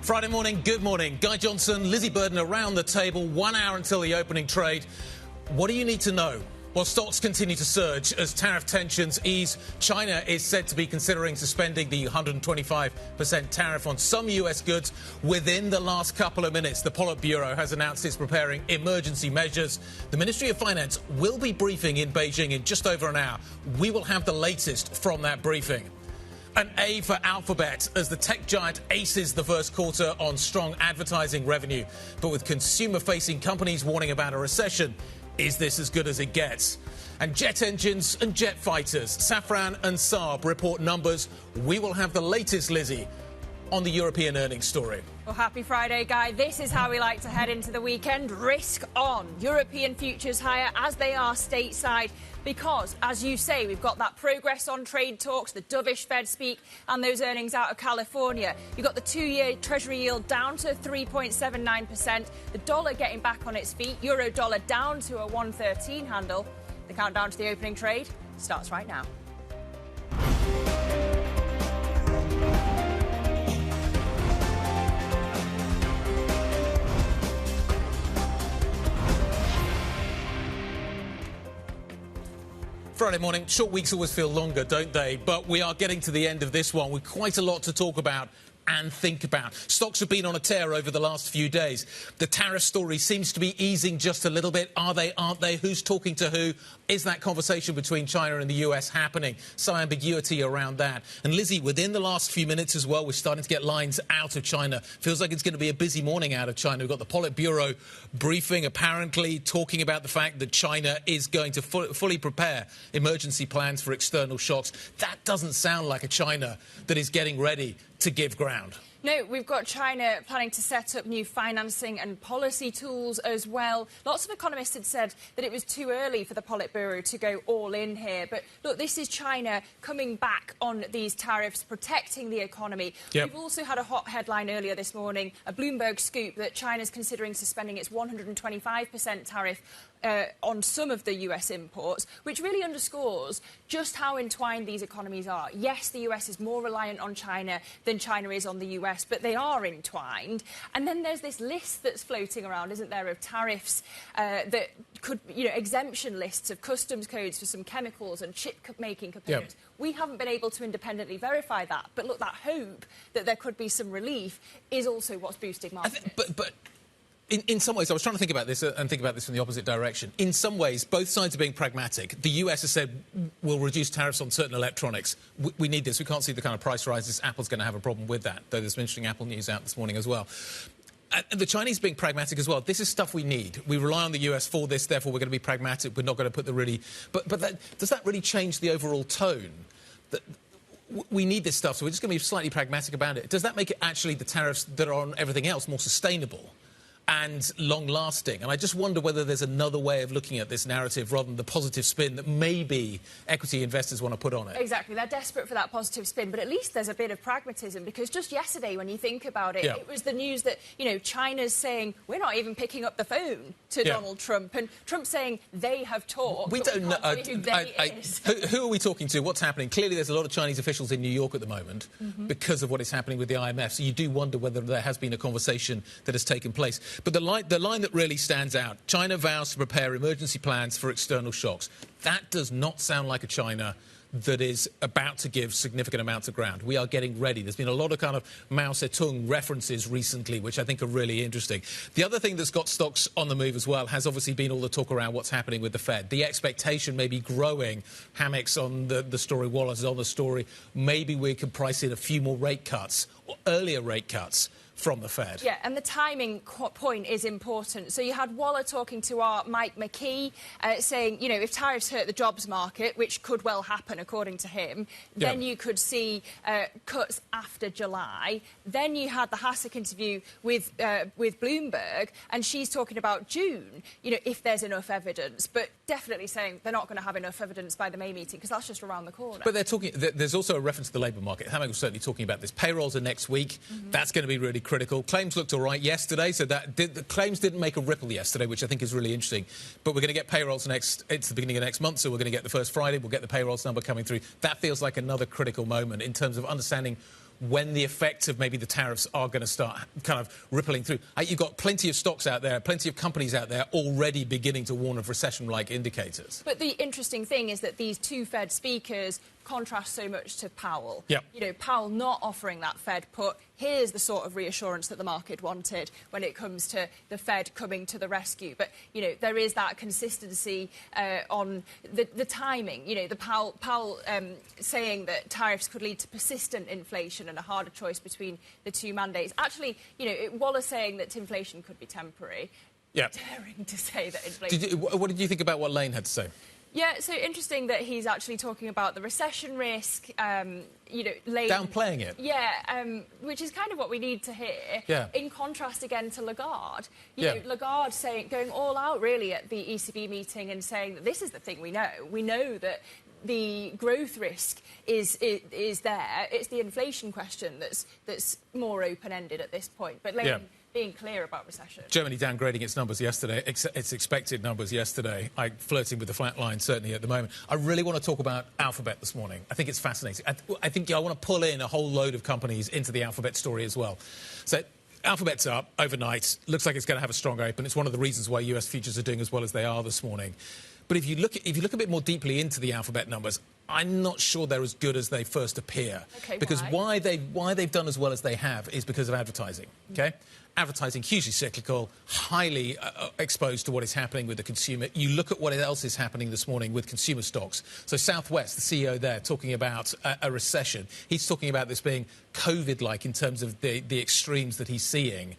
Friday morning, good morning. Guy Johnson, Lizzy Burden around the table, 1 hour until the opening trade. What do you need to know? Well, stocks continue to surge as tariff tensions ease. China is said to be considering suspending the 125% tariff on some US goods within the last couple of minutes. The Politburo has announced it's preparing emergency measures. The Ministry of Finance will be briefing in Beijing in just over an hour. We will have the latest from that briefing. An A for Alphabet as the tech giant aces the first quarter on strong advertising revenue. But with consumer-facing companies warning about a recession, is this as good as it gets? And jet engines and jet fighters, Safran and Saab report numbers. We will have the latest, Lizzy, on the European earnings story. Well, happy Friday, Guy. This is how we like to head into the weekend. Risk on. European futures higher as they are stateside because, as you say, we've got that progress on trade talks, the dovish Fed speak and those earnings out of California. You've got the two-year Treasury yield down to 3.79%, the dollar getting back on its feet, euro-dollar down to a 113 handle. The countdown to the opening trade starts right now. Friday morning, short weeks always feel longer, don't they? But we are getting to the end of this one with quite a lot to talk about and think about. Stocks have been on a tear over the last few days. The tariff story seems to be easing just a little bit. Are they, aren't they? Who's talking to who? Is that conversation between China and the US happening? Some ambiguity around that. And Lizzy, within the last few minutes as well, we're starting to get lines out of China. Feels like it's going to be a busy morning out of China. We've got the Politburo briefing, apparently talking about the fact that China is going to fully prepare emergency plans for external shocks. That doesn't sound like a China that is getting ready to give ground. No, we've got China planning to set up new financing and policy tools as well. Lots of economists had said that it was too early for the Politburo to go all in here. But look, this is China coming back on these tariffs, protecting the economy. Yep. We've also had a hot headline earlier this morning, a Bloomberg scoop, that China's considering suspending its 125% tariff on some of the US imports, which really underscores just how entwined these economies are. Yes, the US is more reliant on China than China is on the US, but they are entwined. And then there's this list that's floating around, isn't there, of tariffs that could, exemption lists of customs codes for some chemicals and chip-making components. Yep. We haven't been able to independently verify that. But look, that hope that there could be some relief is also what's boosting markets. But in some ways, I was trying to think about this and think about this from the opposite direction. In some ways, both sides are being pragmatic. The US has said we'll reduce tariffs on certain electronics. We need this. We can't see the kind of price rises. Apple's going to have a problem with that, though there's some interesting Apple news out this morning as well. And the Chinese being pragmatic as well. This is stuff we need. We rely on the US for this, therefore we're going to be pragmatic. We're not going to put the really... But does that really change the overall tone? We need this stuff, so we're just going to be slightly pragmatic about it. Does that make it actually the tariffs that are on everything else more sustainable and long-lasting? And I just wonder whether there's another way of looking at this narrative rather than the positive spin that maybe equity investors want to put on it. Exactly. They're desperate for that positive spin, but at least there's a bit of pragmatism, because just yesterday, when you think about it, it was the news that, China's saying, we're not even picking up the phone to Donald Trump, and Trump saying they have talked. We don't know who are we talking to, what's happening. Clearly there's a lot of Chinese officials in New York at the moment because of what is happening with the IMF, so you do wonder whether there has been a conversation that has taken place. But the line that really stands out, China vows to prepare emergency plans for external shocks. That does not sound like a China that is about to give significant amounts of ground. We are getting ready. There's been a lot of kind of Mao Zedong references recently, which I think are really interesting. The other thing that's got stocks on the move as well has obviously been all the talk around what's happening with the Fed. The expectation may be growing. Hammock's on the story, Wallace is on the story. Maybe we can price in a few more rate cuts or earlier rate cuts from the Fed. Yeah, and the timing point is important. So you had Waller talking to our Mike McKee saying, if tariffs hurt the jobs market, which could well happen according to him, then you could see cuts after July. Then you had the Hasek interview with Bloomberg, and she's talking about June, if there's enough evidence, but definitely saying they're not going to have enough evidence by the May meeting, because that's just around the corner. But they're talking. There's also a reference to the labour market. Hammock was certainly talking about this. Payrolls are next week. That's going to be really critical. Claims looked all right yesterday, so the claims didn't make a ripple yesterday, which I think is really interesting. But we're going to get payrolls it's the beginning of next month, so we're going to get the first Friday. We'll get the payrolls number coming through. That feels like another critical moment in terms of understanding when the effects of maybe the tariffs are going to start kind of rippling through. You've got plenty of stocks out there, plenty of companies out there already beginning to warn of recession-like indicators. But the interesting thing is that these two Fed speakers contrast so much to Powell. Yep. You know, Powell not offering that Fed put. Here's the sort of reassurance that the market wanted when it comes to the Fed coming to the rescue. But, you know, there is that consistency on the timing. You know, the Powell saying that tariffs could lead to persistent inflation and a harder choice between the two mandates. Actually, you know, Waller saying that inflation could be temporary. Yeah. Daring to say that inflation... What did you think about what Lane had to say? Yeah, so interesting that he's actually talking about the recession risk, you know, downplaying it. Yeah, which is kind of what we need to hear. Yeah. In contrast again to Lagarde. You Yeah. know, Lagarde going all out really at the ECB meeting and saying that this is the thing we know. We know that the growth risk is there. It's the inflation question that's more open-ended at this point. But Lane being clear about recession. Germany downgrading its numbers yesterday, its expected numbers yesterday. Flirting with the flat line certainly at the moment. I really want to talk about Alphabet this morning. I think it's fascinating. I think I want to pull in a whole load of companies into the Alphabet story as well. So Alphabet's up overnight. Looks like it's going to have a strong open. It's one of the reasons why US futures are doing as well as they are this morning. But if you look a bit more deeply into the Alphabet numbers, I'm not sure they're as good as they first appear. Okay, because why they've done as well as they have is because of advertising. Okay, advertising hugely cyclical, highly exposed to what is happening with the consumer. You look at what else is happening this morning with consumer stocks. So Southwest, the CEO there, talking about a recession. He's talking about this being COVID-like in terms of the extremes that he's seeing.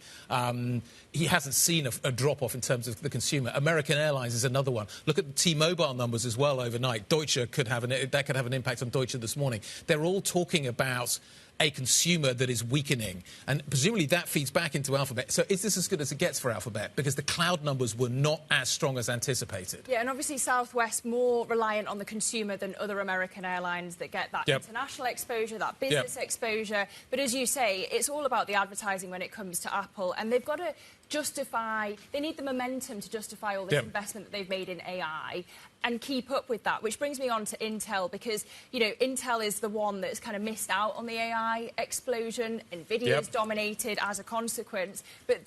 He hasn't seen a drop-off in terms of the consumer. American Airlines is another one. Look at the T-Mobile numbers as well overnight. Deutsche could have an impact on Deutsche this morning. They're all talking about a consumer that is weakening. And presumably that feeds back into Alphabet. So is this as good as it gets for Alphabet? Because the cloud numbers were not as strong as anticipated. Yeah, and obviously Southwest more reliant on the consumer than other American airlines that get that international exposure, that business exposure. But as you say, it's all about the advertising when it comes to Apple. And they've got to justify, they need the momentum to justify all this investment that they've made in AI and keep up with that, which brings me on to Intel because, you know, Intel is the one that's kind of missed out on the AI explosion. Nvidia's dominated as a consequence, but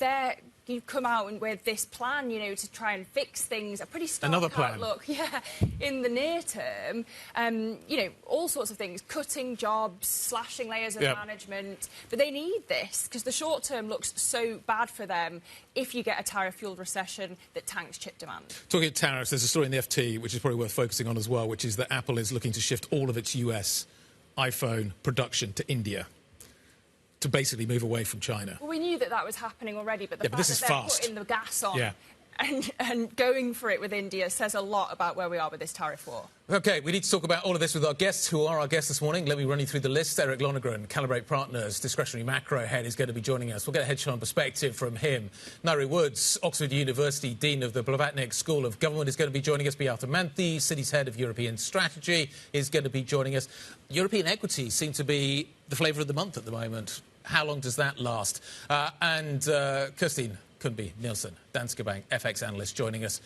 you come out with this plan, you know, to try and fix things, a pretty stark outlook, in the near term. You know, all sorts of things, cutting jobs, slashing layers of management. But they need this because the short term looks so bad for them if you get a tariff-fueled recession that tanks chip demand. Talking of tariffs, there's a story in the FT, which is probably worth focusing on as well, which is that Apple is looking to shift all of its US iPhone production to India, to basically move away from China. Well, we knew that was happening already, but the fact that they're putting the gas on and going for it with India says a lot about where we are with this tariff war. OK, we need to talk about all of this with our guests. Who are our guests this morning? Let me run you through the list. Eric Lonergan, Calibrate Partners, discretionary macro head, is going to be joining us. We'll get a hedge fund perspective from him. Ngaire Woods, Oxford University Dean of the Blavatnik School of Government, is going to be joining us. Beata Manthi, Citi's head of European strategy, is going to be joining us. European equities seem to be the flavour of the month at the moment. How long does that last? And Kirstine Kundby-Nielsen, Danske Bank FX analyst, joining us.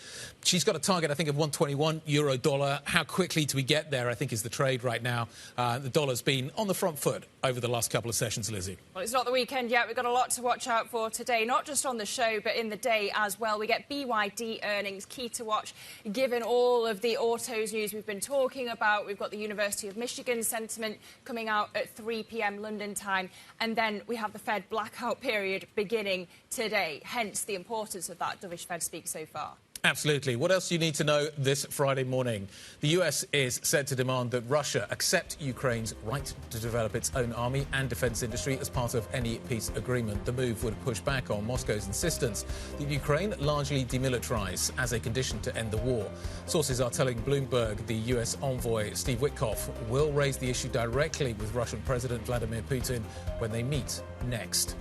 She's got a target, I think, of 121 euro-dollar. How quickly do we get there, I think, is the trade right now. The dollar's been on the front foot over the last couple of sessions, Lizzy. Well, it's not the weekend yet. We've got a lot to watch out for today, not just on the show, but in the day as well. We get BYD earnings, key to watch, given all of the autos news we've been talking about. We've got the University of Michigan sentiment coming out at 3 p.m. London time. And then we have the Fed blackout period beginning today, hence the importance of that dovish Fed speak so far. Absolutely. What else do you need to know this Friday morning? The US is said to demand that Russia accept Ukraine's right to develop its own army and defence industry as part of any peace agreement. The move would push back on Moscow's insistence that Ukraine largely demilitarise as a condition to end the war. Sources are telling Bloomberg the US envoy Steve Witkoff will raise the issue directly with Russian President Vladimir Putin when they meet next.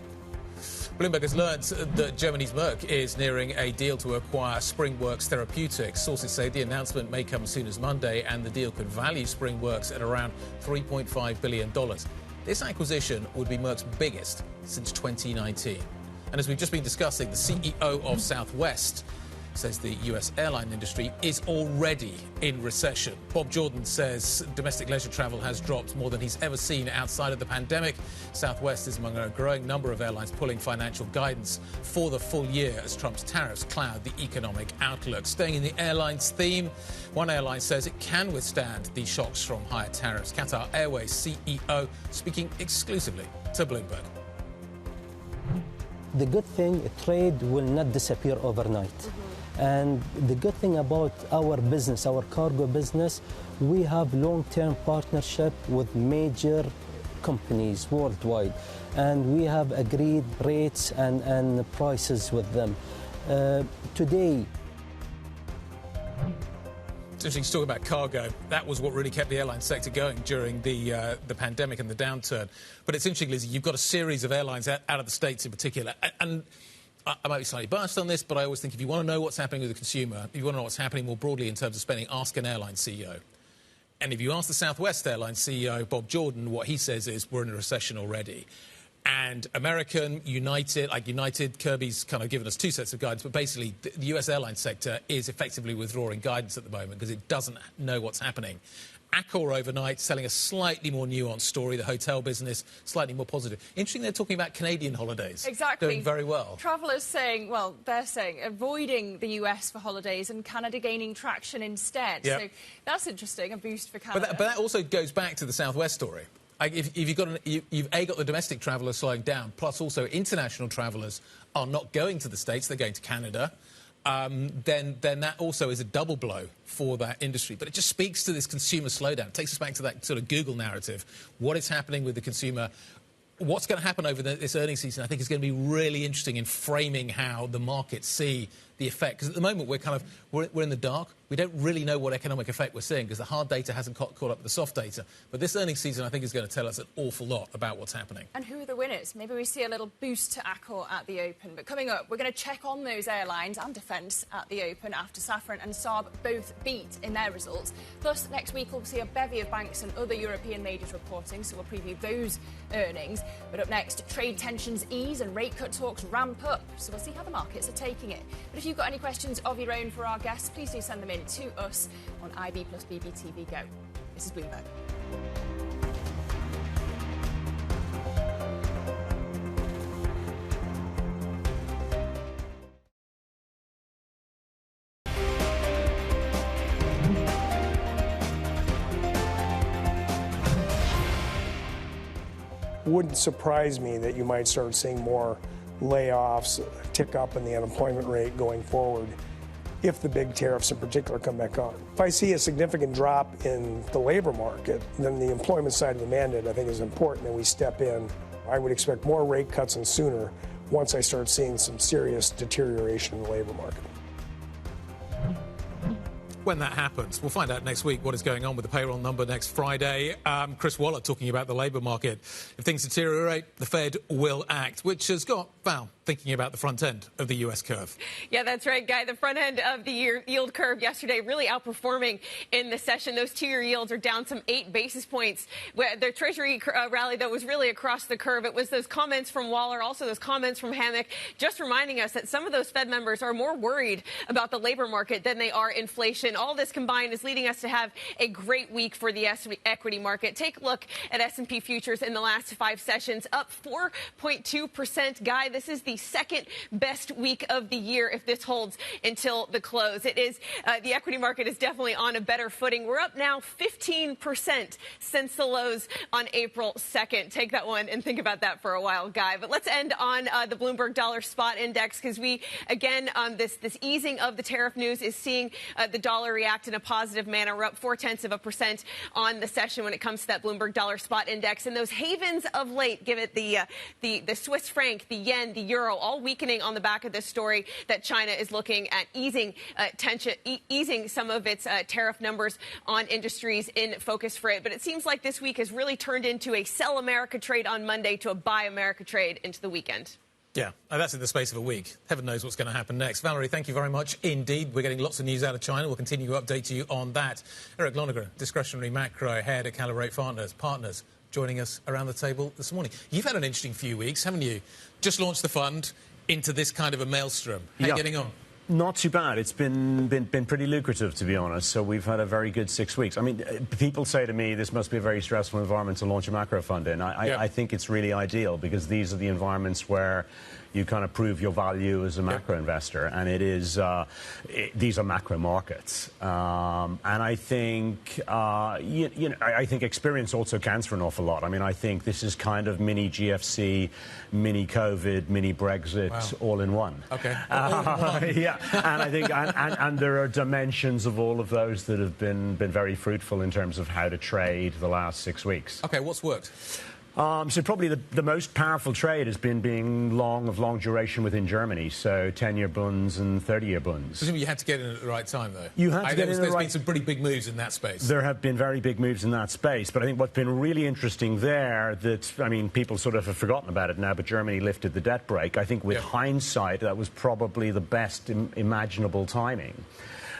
Bloomberg has learned that Germany's Merck is nearing a deal to acquire SpringWorks Therapeutics. Sources say the announcement may come as soon as Monday, and the deal could value SpringWorks at around $3.5 billion. This acquisition would be Merck's biggest since 2019. And as we've just been discussing, the CEO of Southwest says the US airline industry is already in recession. Bob Jordan says domestic leisure travel has dropped more than he's ever seen outside of the pandemic. Southwest is among a growing number of airlines pulling financial guidance for the full year as Trump's tariffs cloud the economic outlook. Staying in the airlines theme, one airline says it can withstand the shocks from higher tariffs. Qatar Airways CEO speaking exclusively to Bloomberg. The good thing, trade will not disappear overnight. And the good thing about our business, our cargo business, we have long-term partnership with major companies worldwide. And we have agreed rates and prices with them. Today, it's interesting to talk about cargo. That was what really kept the airline sector going during the pandemic and the downturn. But it's interesting, Lizzy, you've got a series of airlines out of the States in particular. And I might be slightly biased on this, but I always think if you want to know what's happening with the consumer, if you want to know what's happening more broadly in terms of spending, ask an airline CEO. And if you ask the Southwest Airline CEO, Bob Jordan, what he says is we're in a recession already. And American, United, Kirby's kind of given us two sets of guidance, but basically the US airline sector is effectively withdrawing guidance at the moment because it doesn't know what's happening. Accor overnight selling a slightly more nuanced story, the hotel business slightly more positive. Interesting, they're talking about Canadian holidays. Exactly. Doing very well. Travellers saying, well, they're saying avoiding the US for holidays and Canada gaining traction instead. Yep. So that's interesting, a boost for Canada. But that also goes back to the Southwest story. If you've got you've got the domestic travellers slowing down, plus also international travellers are not going to the States, they're going to Canada, then that also is a double blow for that industry. But it just speaks to this consumer slowdown. It takes us back to that sort of Google narrative. What is happening with the consumer? What's going to happen over this earnings season, I think, is going to be really interesting in framing how the markets see the effect. Because at the moment, we're in the dark. We don't really know what economic effect we're seeing because the hard data hasn't caught up with the soft data. But this earnings season, I think, is going to tell us an awful lot about what's happening. And who are the winners? Maybe we see a little boost to Accor at the Open. But coming up, we're going to check on those airlines and defence at the Open after Safran and Saab both beat in their results. Plus, next week, we'll see a bevy of banks and other European majors reporting, so we'll preview those earnings. But up next, trade tensions ease and rate cut talks ramp up. So we'll see how the markets are taking it. But if you've got any questions of your own for our guests, please do send them in to us on IB plus BBTV Go. This is Bloomberg. Wouldn't surprise me that you might start seeing more layoffs, tick up in the unemployment rate going forward if the big tariffs in particular come back on. If I see a significant drop in the labor market, then the employment side of the mandate I think is important and we step in. I would expect more rate cuts and sooner once I start seeing some serious deterioration in the labor market. When that happens, we'll find out next week what is going on with the payroll number next Friday. Chris Waller talking about the labour market. If things deteriorate, the Fed will act, which has got Val thinking about the front end of the US curve. Yeah, that's right, Guy. The front end of the yield curve yesterday really outperforming in the session. Those two-year yields are down some 8 basis points. The Treasury rally, though, was really across the curve. It was those comments from Waller, also those comments from Hammock, just reminding us that some of those Fed members are more worried about the labor market than they are inflation. All this combined is leading us to have a great week for the equity market. Take a look at S&P futures in the last 5 sessions, up 4.2%. Guy, this is the second best week of the year if this holds until the close. It is the equity market is definitely on a better footing. We're up now 15% since the lows on April 2nd. Take that one and think about that for a while, Guy. But let's end on the Bloomberg Dollar Spot Index because we, again, this easing of the tariff news is seeing the dollar react in a positive manner. We're up 0.4% on the session when it comes to that Bloomberg Dollar Spot Index. And those havens of late, give it the Swiss franc, the yen, the euro, all weakening on the back of this story that China is looking at easing tension, easing some of its tariff numbers on industries in focus for it. But it seems like this week has really turned into a sell America trade on Monday to a buy America trade into the weekend. Yeah, and that's in the space of a week. Heaven knows what's going to happen next. Valerie, thank you very much indeed. We're getting lots of news out of China. We'll continue to update you on that. Eric Lonergan, discretionary macro head at Calibrate Partners, joining us around the table this morning. You've had an interesting few weeks, haven't you? Just launched the fund into this kind of a maelstrom. How are you getting on? Not too bad. It's been pretty lucrative, to be honest. So we've had a very good 6 weeks. I mean, people say to me, this must be a very stressful environment to launch a macro fund in. I think it's really ideal because these are the environments where you kind of prove your value as a macro investor, and it is these are macro markets. And I think I think experience also counts for an awful lot. I mean, I think this is kind of mini GFC, mini COVID, mini Brexit, all in one. Okay. Yeah, and I think and there are dimensions of all of those that have been very fruitful in terms of how to trade the last 6 weeks. Okay, what's worked? So probably the most powerful trade has been being long duration within Germany, so 10-year bunds and 30-year bunds. Presumably you had to get in at the right time, though. You had to get in at the right time. There's been some pretty big moves in that space. There have been very big moves in that space, but I think what's been really interesting there I mean, people sort of have forgotten about it now, but Germany lifted the debt brake. I think with hindsight, that was probably the best imaginable timing.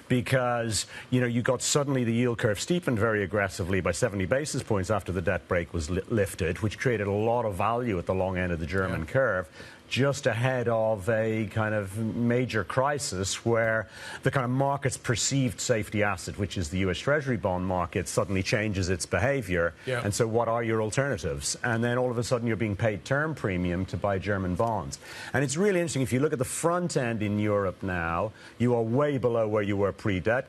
Because, you got suddenly the yield curve steepened very aggressively by 70 basis points after the debt brake was lifted, which created a lot of value at the long end of the German curve, just ahead of a kind of major crisis where the kind of market's perceived safety asset, which is the US Treasury bond market, suddenly changes its behavior. And so what are your alternatives? And then all of a sudden you're being paid term premium to buy German bonds. And it's really interesting. If you look at the front end in Europe now, you are way below where you were pre-debt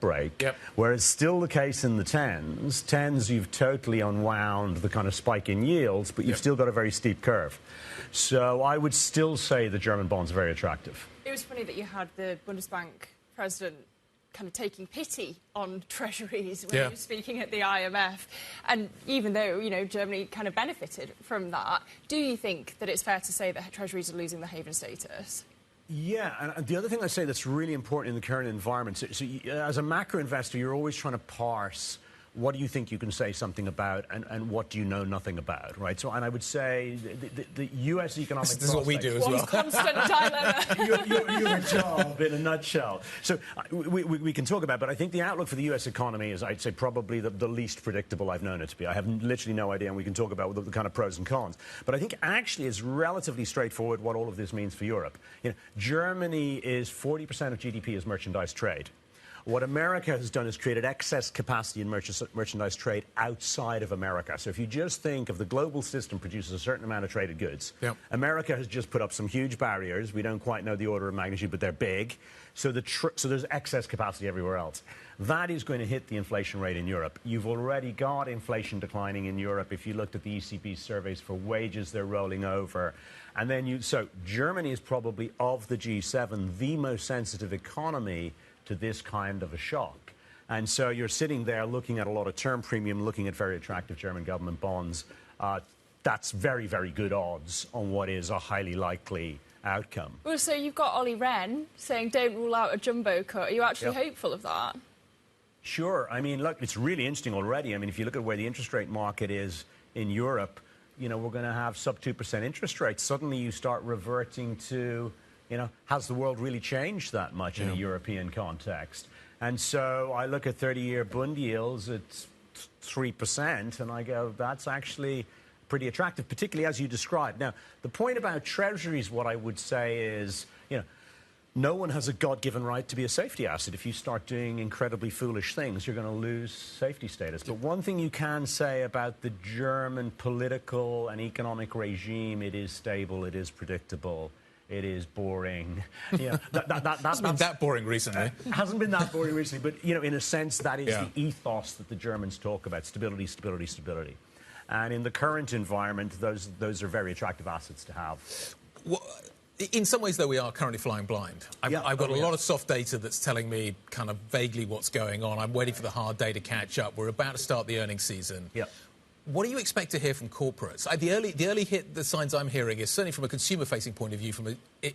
break, whereas still the case in the tens, you've totally unwound the kind of spike in yields, but you've still got a very steep curve. So I would still say the German bonds are very attractive. It was funny that you had the Bundesbank president kind of taking pity on treasuries when he was speaking at the IMF. And even though, Germany kind of benefited from that, do you think that it's fair to say that treasuries are losing the haven status? Yeah, and the other thing I say that's really important in the current environment, so as a macro investor, you're always trying to parse what do you think you can say something about and what do you know nothing about, right? So, and I would say the U.S. economic This is what we do as well. Constant dilemma. Your job in a nutshell. So we can talk about, but I think the outlook for the U.S. economy is, I'd say, probably the least predictable I've known it to be. I have literally no idea, and we can talk about the kind of pros and cons. But I think actually it's relatively straightforward what all of this means for Europe. Germany is 40% of GDP is merchandise trade. What America has done is created excess capacity in merchandise trade outside of America. So if you just think of the global system produces a certain amount of traded goods, America has just put up some huge barriers. We don't quite know the order of magnitude, but they're big. So there's excess capacity everywhere else. That is going to hit the inflation rate in Europe. You've already got inflation declining in Europe. If you looked at the ECB surveys for wages, they're rolling over. And then so Germany is probably, of the G7, the most sensitive economy to this kind of a shock. And so you're sitting there looking at a lot of term premium, looking at very attractive German government bonds. That's very, very good odds on what is a highly likely outcome. Well, so you've got Olli Rehn saying don't rule out a jumbo cut. Are you actually hopeful of that? Sure. I mean, look, it's really interesting already. I mean, if you look at where the interest rate market is in Europe, we're going to have sub 2% interest rates. Suddenly you start reverting to, has the world really changed that much in a European context? And so I look at 30-year bund yields at 3%, and I go, that's actually pretty attractive, particularly as you described. Now, the point about treasuries, what I would say is, no one has a God-given right to be a safety asset. If you start doing incredibly foolish things, you're going to lose safety status. But one thing you can say about the German political and economic regime, it is stable, it is predictable. It is boring. Hasn't been that boring recently. Hasn't been that boring recently, but in a sense, that is the ethos that the Germans talk about: stability, stability, stability. And in the current environment, those are very attractive assets to have. Well, in some ways, though, we are currently flying blind. I've got a lot of soft data that's telling me kind of vaguely what's going on. I'm waiting for the hard data to catch up. We're about to start the earnings season. What do you expect to hear from corporates? The early hit, the signs I'm hearing is certainly from a consumer-facing point of view,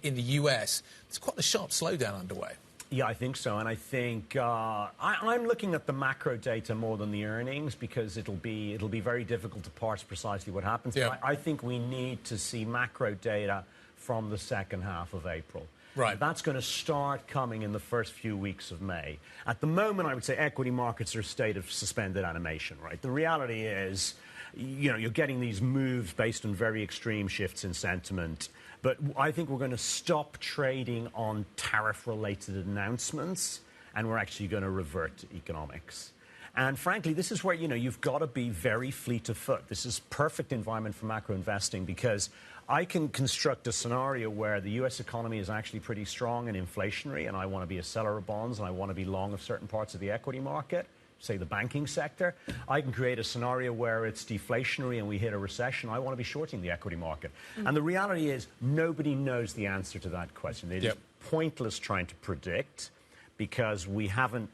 in the US, there's quite a sharp slowdown underway. Yeah, I think so, and I think I'm looking at the macro data more than the earnings because it'll be very difficult to parse precisely what happens. I think we need to see macro data from the second half of April. Right. That's going to start coming in the first few weeks of May. At the moment, I would say equity markets are a state of suspended animation, right? The reality is you're getting these moves based on very extreme shifts in sentiment. But I think we're going to stop trading on tariff-related announcements, and we're actually going to revert to economics. And frankly, this is where, you've got to be very fleet of foot. This is perfect environment for macro investing, because I can construct a scenario where the U.S. economy is actually pretty strong and inflationary, and I want to be a seller of bonds, and I want to be long of certain parts of the equity market, say the banking sector. I can create a scenario where it's deflationary and we hit a recession. I want to be shorting the equity market. And the reality is nobody knows the answer to that question. It is pointless trying to predict, because we haven't,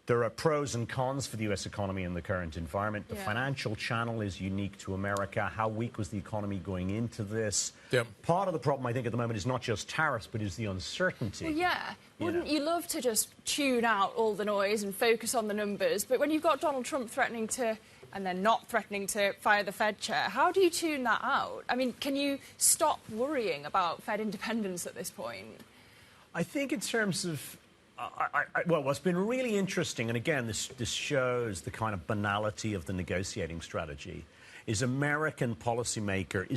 there are pros and cons for the U.S. economy in the current environment. The financial channel is unique to America. How weak was the economy going into this? Part of the problem, I think, at the moment is not just tariffs, but is the uncertainty. Well, wouldn't you love to just tune out all the noise and focus on the numbers? But when you've got Donald Trump threatening to, and then not threatening to fire the Fed chair, how do you tune that out? I mean, can you stop worrying about Fed independence at this point? I think in terms of... well, what's been really interesting, and again, this shows the kind of banality of the negotiating strategy, is American policymaking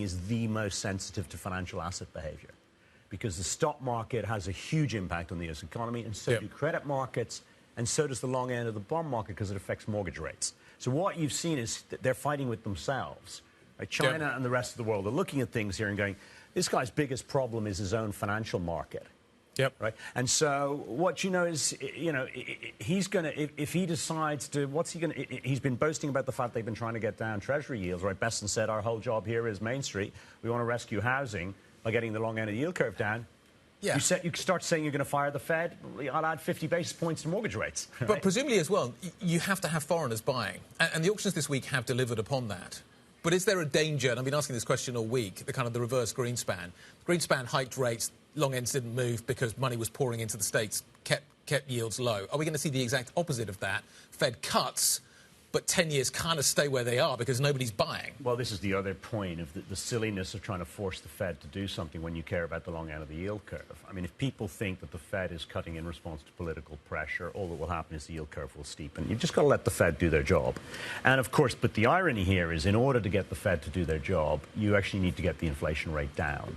is the most sensitive to financial asset behavior, because the stock market has a huge impact on the U.S. economy, and so do credit markets, and so does the long end of the bond market, because it affects mortgage rates. So what you've seen is that they're fighting with themselves. Like China and the rest of the world are looking at things here and going, this guy's biggest problem is his own financial market. Right. And so what is, he's going to, if he decides to, what's he going to, he's been boasting about the fact they've been trying to get down Treasury yields, right? Besson said our whole job here is Main Street. We want to rescue housing by getting the long end of the yield curve down. You start saying you're going to fire the Fed, I'll add 50 basis points to mortgage rates. Right? But presumably as well, you have to have foreigners buying. And the auctions this week have delivered upon that. But is there a danger, and I've been asking this question all week, the reverse Greenspan. Greenspan hiked rates, long ends didn't move because money was pouring into the States, kept yields low. Are we going to see the exact opposite of that? Fed cuts, but 10 years kind of stay where they are because nobody's buying. Well, this is the other point of the silliness of trying to force the Fed to do something when you care about the long end of the yield curve. I mean, if people think that the Fed is cutting in response to political pressure, all that will happen is the yield curve will steepen. You've just got to let the Fed do their job. And, of course, but the irony here is in order to get the Fed to do their job, you actually need to get the inflation rate down.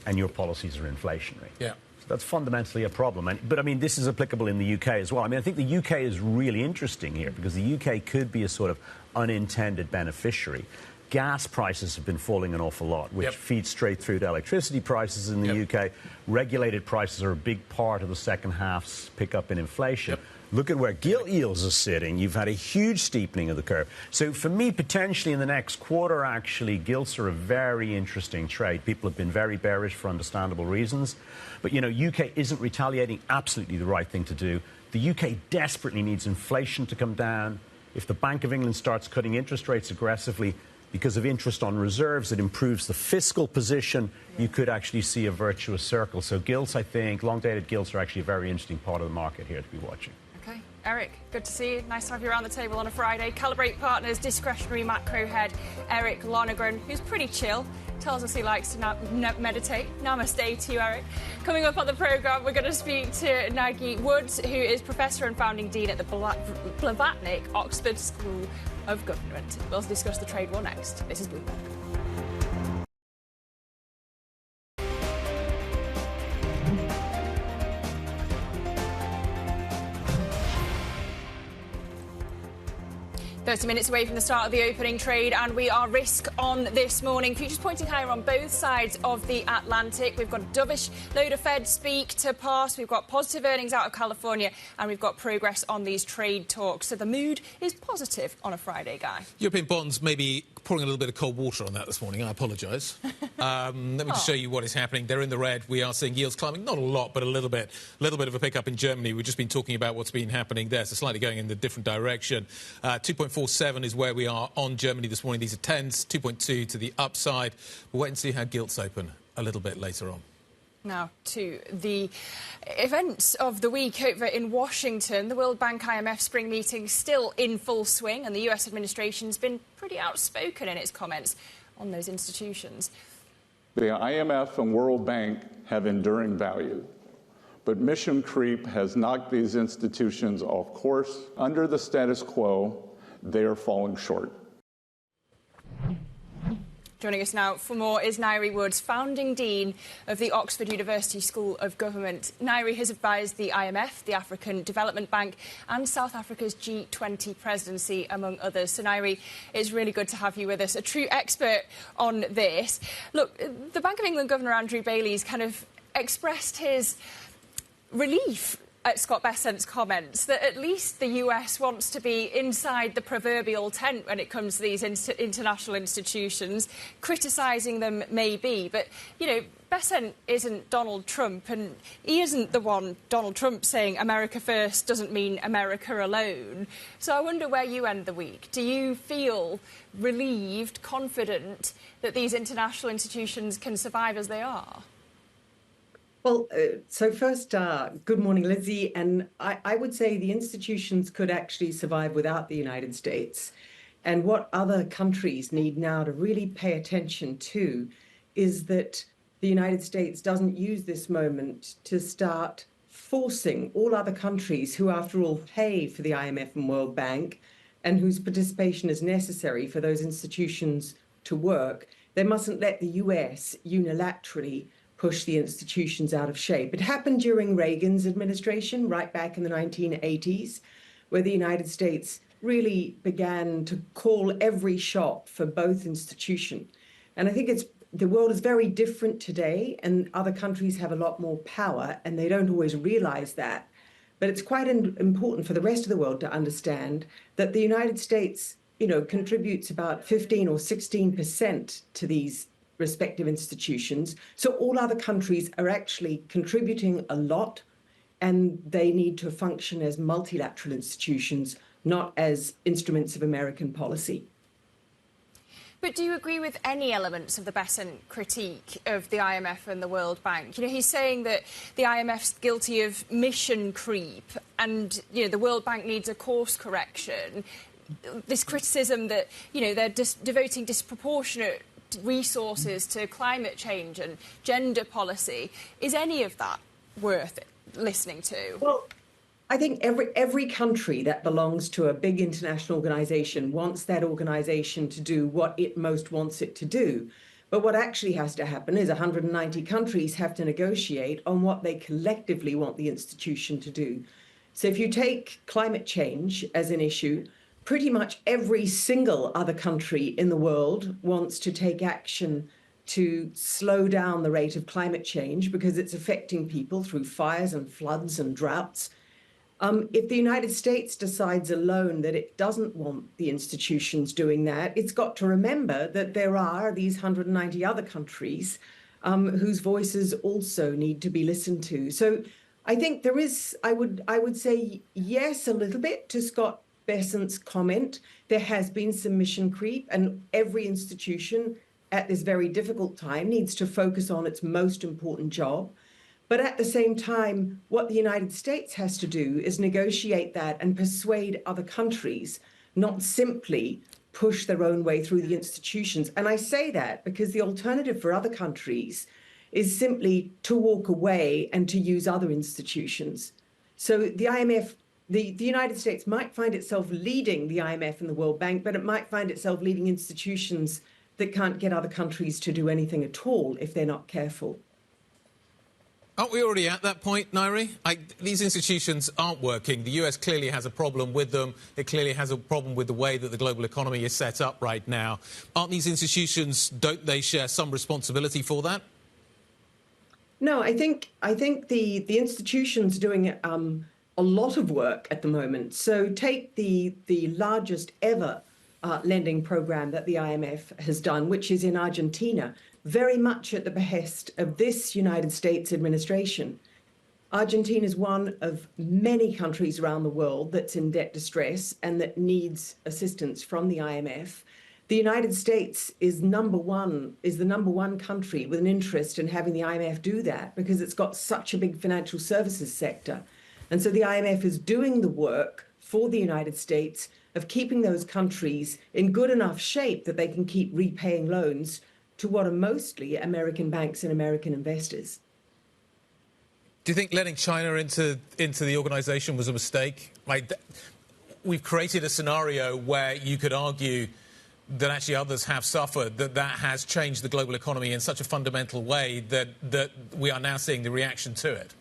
And your policies are inflationary. So that's fundamentally a problem. But, I mean, this is applicable in the UK as well. I mean, I think the UK is really interesting here because the UK could be a sort of unintended beneficiary. Gas prices have been falling an awful lot, which feeds straight through to electricity prices in the UK. Regulated prices are a big part of the second half's pickup in inflation. Look at where gilt yields are sitting. You've had a huge steepening of the curve. So for me, potentially in the next quarter, actually, gilts are a very interesting trade. People have been very bearish for understandable reasons. But, UK isn't retaliating. Absolutely the right thing to do. The UK desperately needs inflation to come down. If the Bank of England starts cutting interest rates aggressively because of interest on reserves, it improves the fiscal position. You could actually see a virtuous circle. So gilts, I think, long-dated gilts are actually a very interesting part of the market here to be watching. Okay. Eric, good to see you. Nice to have you around the table on a Friday. Calibrate Partners discretionary macro head, Eric Lonergan, who's pretty chill, tells us he likes to meditate. Namaste to you, Eric. Coming up on the programme, we're going to speak to Ngaire Woods, who is Professor and Founding Dean at the Blavatnik Oxford School of Government. We'll discuss the trade war next. This is Bloomberg. 30 minutes away from the start of the opening trade, and we are risk on this morning. Futures pointing higher on both sides of the Atlantic. We've got a dovish load of Fed speak to pass. We've got positive earnings out of California, and we've got progress on these trade talks. So the mood is positive on a Friday, Guy. European bonds maybe pouring a little bit of cold water on that this morning. I apologise. Let me just show you what is happening. They're in the red. We are seeing yields climbing, not a lot, but a little bit of a pickup in Germany. We've just been talking about what's been happening there, so slightly going in a different direction. 2.47 is where we are on Germany this morning. These are 10s, 2.2 to the upside. We'll wait and see how gilts open a little bit later on. Now to the events of the week over in Washington. The World Bank IMF spring meeting still in full swing, and the US administration's been pretty outspoken in its comments on those institutions. The IMF and World Bank have enduring value, but mission creep has knocked these institutions off course. Under the status quo, they are falling short. Joining us now for more is Ngaire Woods, founding dean of the Oxford University School of Government. Ngaire has advised the IMF, the African Development Bank and South Africa's G20 presidency, among others. So, Ngaire, it's really good to have you with us, a true expert on this. Look, the Bank of England Governor Andrew Bailey's kind of expressed his relief at Scott Bessent's comments that at least the US wants to be inside the proverbial tent when it comes to these international institutions. Criticising them may be, but, you know, Bessent isn't Donald Trump, and he isn't the one, Donald Trump, saying America first doesn't mean America alone. So I wonder where you end the week. Do you feel relieved, confident that these international institutions can survive as they are? Well, so first, good morning, Lizzy. And I would say the institutions could actually survive without the United States. And what other countries need now to really pay attention to is that the United States doesn't use this moment to start forcing all other countries who, after all, pay for the IMF and World Bank and whose participation is necessary for those institutions to work. They mustn't let the US unilaterally push the institutions out of shape. It happened during Reagan's administration, right back in the 1980s, where the United States really began to call every shot for both institutions. And I think the world is very different today, and other countries have a lot more power, and they don't always realize that. But it's quite important for the rest of the world to understand that the United States, you know, contributes about 15 or 16% to these respective institutions. So all other countries are actually contributing a lot, and they need to function as multilateral institutions, not as instruments of American policy. But do you agree with any elements of the Bessent critique of the IMF and the World Bank? You know, he's saying that the IMF's guilty of mission creep and, you know, the World Bank needs a course correction. This criticism that, you know, they're devoting disproportionate resources to climate change and gender policy. Is any of that worth listening to? Well, I think every country that belongs to a big international organization wants that organization to do what it most wants it to do. But what actually has to happen is 190 countries have to negotiate on what they collectively want the institution to do. So if you take climate change as an issue, pretty much every single other country in the world wants to take action to slow down the rate of climate change because it's affecting people through fires and floods and droughts. If the United States decides alone that it doesn't want the institutions doing that, it's got to remember that there are these 190 other countries whose voices also need to be listened to. So I think there is, I would say yes, a little bit to Scott Bessent's comment. There has been some mission creep, and every institution at this very difficult time needs to focus on its most important job. But at the same time, what the United States has to do is negotiate that and persuade other countries, not simply push their own way through the institutions. And I say that because the alternative for other countries is simply to walk away and to use other institutions. So the IMF, the United States might find itself leading the IMF and the World Bank, but it might find itself leading institutions that can't get other countries to do anything at all if they're not careful. Aren't we already at that point, Ngaire? These institutions aren't working. The US clearly has a problem with them. It clearly has a problem with the way that the global economy is set up right now. Aren't these institutions, don't they share some responsibility for that? No, I think the institutions doing a lot of work at the moment. So take the largest ever lending program that the IMF has done, which is in Argentina, very much at the behest of this United States administration. Argentina is one of many countries around the world that's in debt distress and that needs assistance from the IMF. The United States is the number one country with an interest in having the IMF do that because it's got such a big financial services sector. And so the IMF is doing the work for the United States of keeping those countries in good enough shape that they can keep repaying loans to what are mostly American banks and American investors. Do you think letting China into the organisation was a mistake? We've created a scenario where you could argue that actually others have suffered, that has changed the global economy in such a fundamental way that we are now seeing the reaction to it?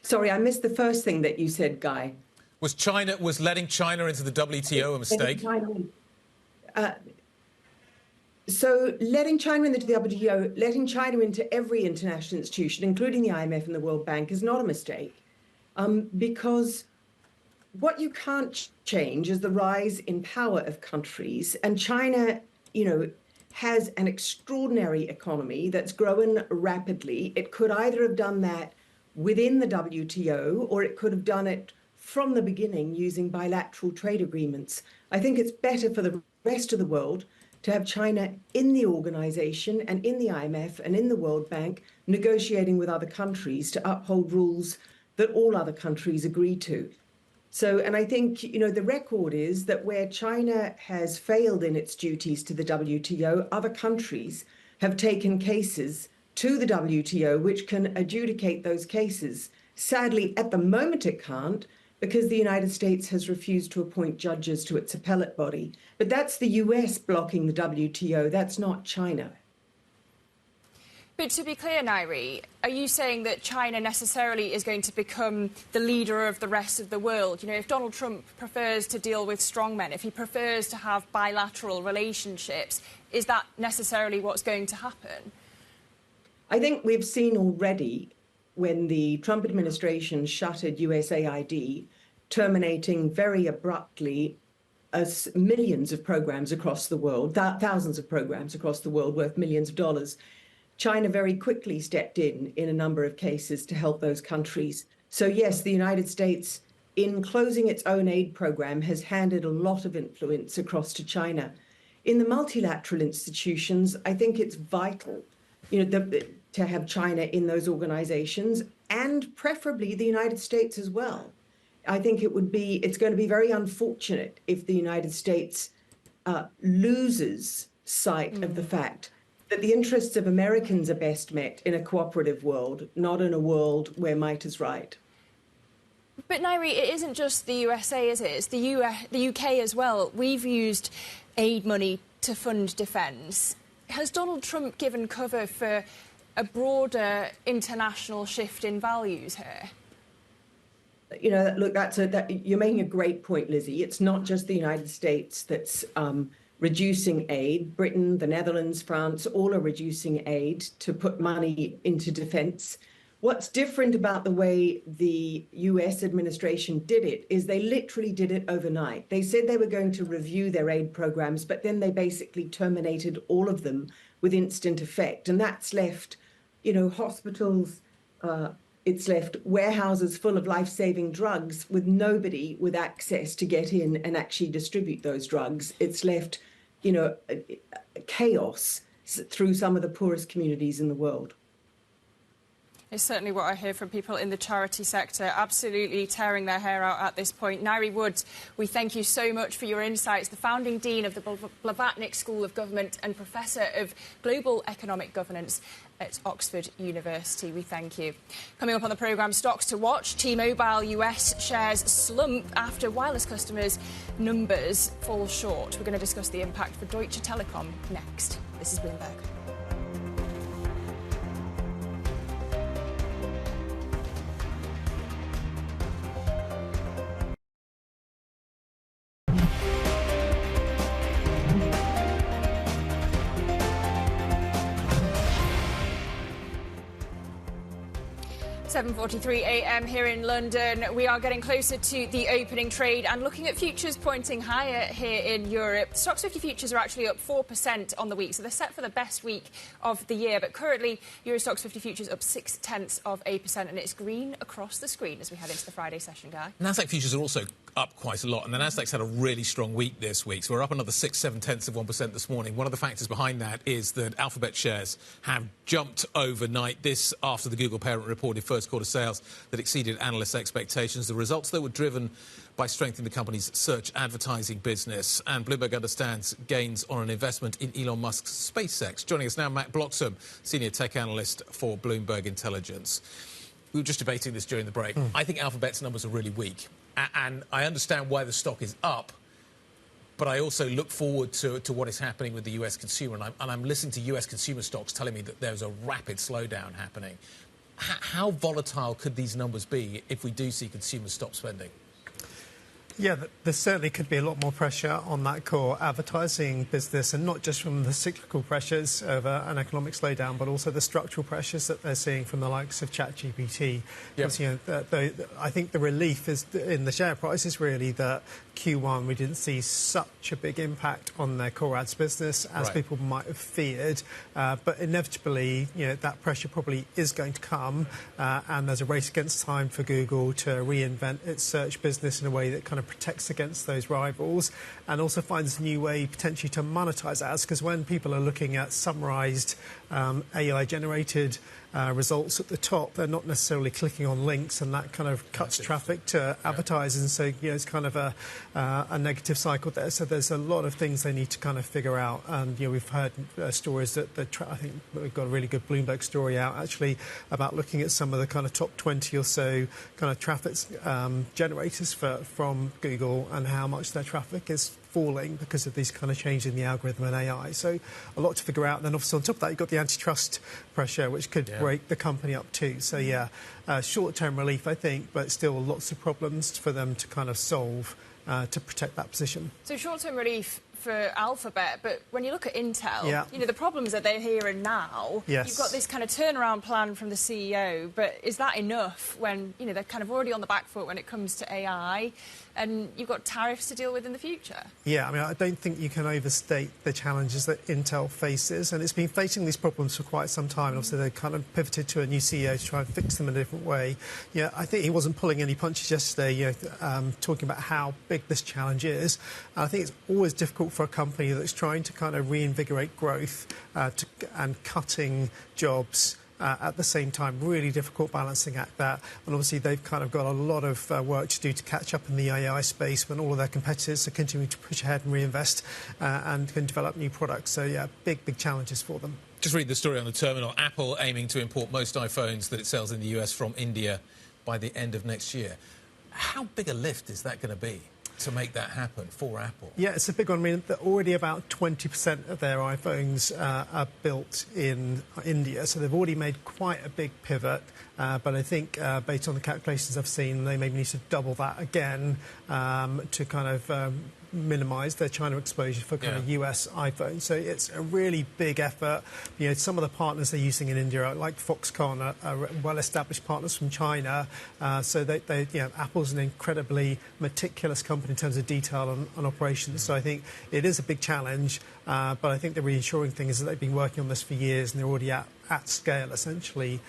Sorry, I missed the first thing that you said, Guy. Was letting China into the WTO a mistake? So letting China into the WTO, letting China into every international institution, including the IMF and the World Bank, is not a mistake, because what you can't change is the rise in power of countries. And China, has an extraordinary economy that's growing rapidly. It could either have done that within the WTO, or it could have done it from the beginning using bilateral trade agreements. I think it's better for the rest of the world to have China in the organization and in the IMF and in the World Bank negotiating with other countries to uphold rules that all other countries agree to. So, and I think, the record is that where China has failed in its duties to the WTO, other countries have taken cases to the WTO which can adjudicate those cases. Sadly, at the moment it can't, because the United States has refused to appoint judges to its appellate body. But that's the US blocking the WTO, that's not China. But to be clear, Ngaire, are you saying that China necessarily is going to become the leader of the rest of the world? If Donald Trump prefers to deal with strongmen, if he prefers to have bilateral relationships, is that necessarily what's going to happen? I think we've seen already when the Trump administration shuttered USAID, terminating very abruptly millions of programs across the world, thousands of programs across the world worth millions of dollars. China very quickly stepped in a number of cases to help those countries. So yes, the United States, in closing its own aid program, has handed a lot of influence across to China. In the multilateral institutions, I think it's vital, to have China in those organizations, and preferably the United States as well. I think it's going to be very unfortunate if the United States loses sight of the fact that the interests of Americans are best met in a cooperative world, not in a world where might is right. But Ngaire, it isn't just the USA, is it? It's the UK as well. We've used aid money to fund defence. Has Donald Trump given cover for a broader international shift in values here? Look, you're making a great point, Lizzy. It's not just the United States that's reducing aid. Britain, the Netherlands, France, all are reducing aid to put money into defence. What's different about the way the US administration did it is they literally did it overnight. They said they were going to review their aid programs, but then they basically terminated all of them with instant effect. And that's left, hospitals, it's left warehouses full of life-saving drugs with nobody with access to get in and actually distribute those drugs. It's left, chaos through some of the poorest communities in the world. It's certainly what I hear from people in the charity sector, absolutely tearing their hair out at this point. Ngaire Woods, we thank you so much for your insights. The founding dean of the Blavatnik School of Government and Professor of Global Economic Governance at Oxford University. We thank you. Coming up on the programme, stocks to watch. T-Mobile US shares slump after wireless customers' numbers fall short. We're going to discuss the impact for Deutsche Telekom next. This is Bloomberg. .43 a.m. here in London. We are getting closer to the opening trade and looking at futures pointing higher here in Europe. Stocks 50 futures are actually up 4% on the week, so they're set for the best week of the year. But currently, Euro Stocks 50 futures up 0.6%, and it's green across the screen as we head into the Friday session, Guy. Nasdaq futures are also up quite a lot, and the Nasdaq's had a really strong week this week, so we're up another 0.6% this morning. One of the factors behind that is that Alphabet shares have jumped overnight, this after the Google parent reported first quarter sales that exceeded analysts' expectations. The results, though, were driven by strength in the company's search advertising business, and Bloomberg understands gains on an investment in Elon Musk's SpaceX. Joining us now, Matt Bloxham, senior tech analyst for Bloomberg Intelligence. We were just debating this during the break. I think Alphabet's numbers are really weak, and I understand why the stock is up, but I also look forward to what is happening with the US consumer, and I'm listening to US consumer stocks telling me that there's a rapid slowdown happening. How volatile could these numbers be if we do see consumers stop spending? Yeah, there certainly could be a lot more pressure on that core advertising business, and not just from the cyclical pressures of an economic slowdown, but also the structural pressures that they're seeing from the likes of ChatGPT. Because, you know, I think the relief is in the share price is really that Q1 we didn't see such a big impact on their core ads business as people might have feared, but inevitably, you know, that pressure probably is going to come, and there's a race against time for Google to reinvent its search business in a way that kind of protects against those rivals, and also finds a new way potentially to monetize ads, because when people are looking at summarized AI-generated results at the top, they're not necessarily clicking on links, and that kind of cuts traffic to advertisers. And so, you know, it's kind of a negative cycle there. So there's a lot of things they need to kind of figure out. And, you know, we've heard stories that I think we've got a really good Bloomberg story out actually about looking at some of the kind of top 20 or so kind of traffic generators from Google, and how much their traffic is falling because of these kind of changes in the algorithm and AI. So a lot to figure out. And then obviously on top of that, you've got the antitrust pressure, which could break the company up too. So yeah, short-term relief, I think, but still lots of problems for them to kind of solve to protect that position. So short-term relief for Alphabet, but when you look at Intel, you know, the problems that they're here and now, you've got this kind of turnaround plan from the CEO, but is that enough when, you know, they're kind of already on the back foot when it comes to AI, and you've got tariffs to deal with in the future? Yeah, I mean, I don't think you can overstate the challenges that Intel faces, and it's been facing these problems for quite some time. And obviously, they kind of pivoted to a new CEO to try and fix them in a different way. Yeah, I think he wasn't pulling any punches yesterday, you know, talking about how big this challenge is. And I think it's always difficult for a company that's trying to kind of reinvigorate growth and cutting jobs at the same time. Really difficult balancing act that. And obviously they've kind of got a lot of work to do to catch up in the AI space when all of their competitors are continuing to push ahead and reinvest and can develop new products. So yeah, big challenges for them. Just read the story on the terminal. Apple aiming to import most iPhones that it sells in the US from India by the end of next year. How big a lift is that going to be to make that happen for Apple? Yeah, it's a big one. I mean, already about 20% of their iPhones are built in India, so they've already made quite a big pivot. But I think, based on the calculations I've seen, they maybe need to double that again to kind of minimise their China exposure for kind of US iPhones. So it's a really big effort. You know, some of the partners they're using in India, like Foxconn, are well-established partners from China. So they you know, Apple's an incredibly meticulous company in terms of detail and operations. So I think it is a big challenge. But I think the reassuring thing is that they've been working on this for years, and they're already at scale, essentially,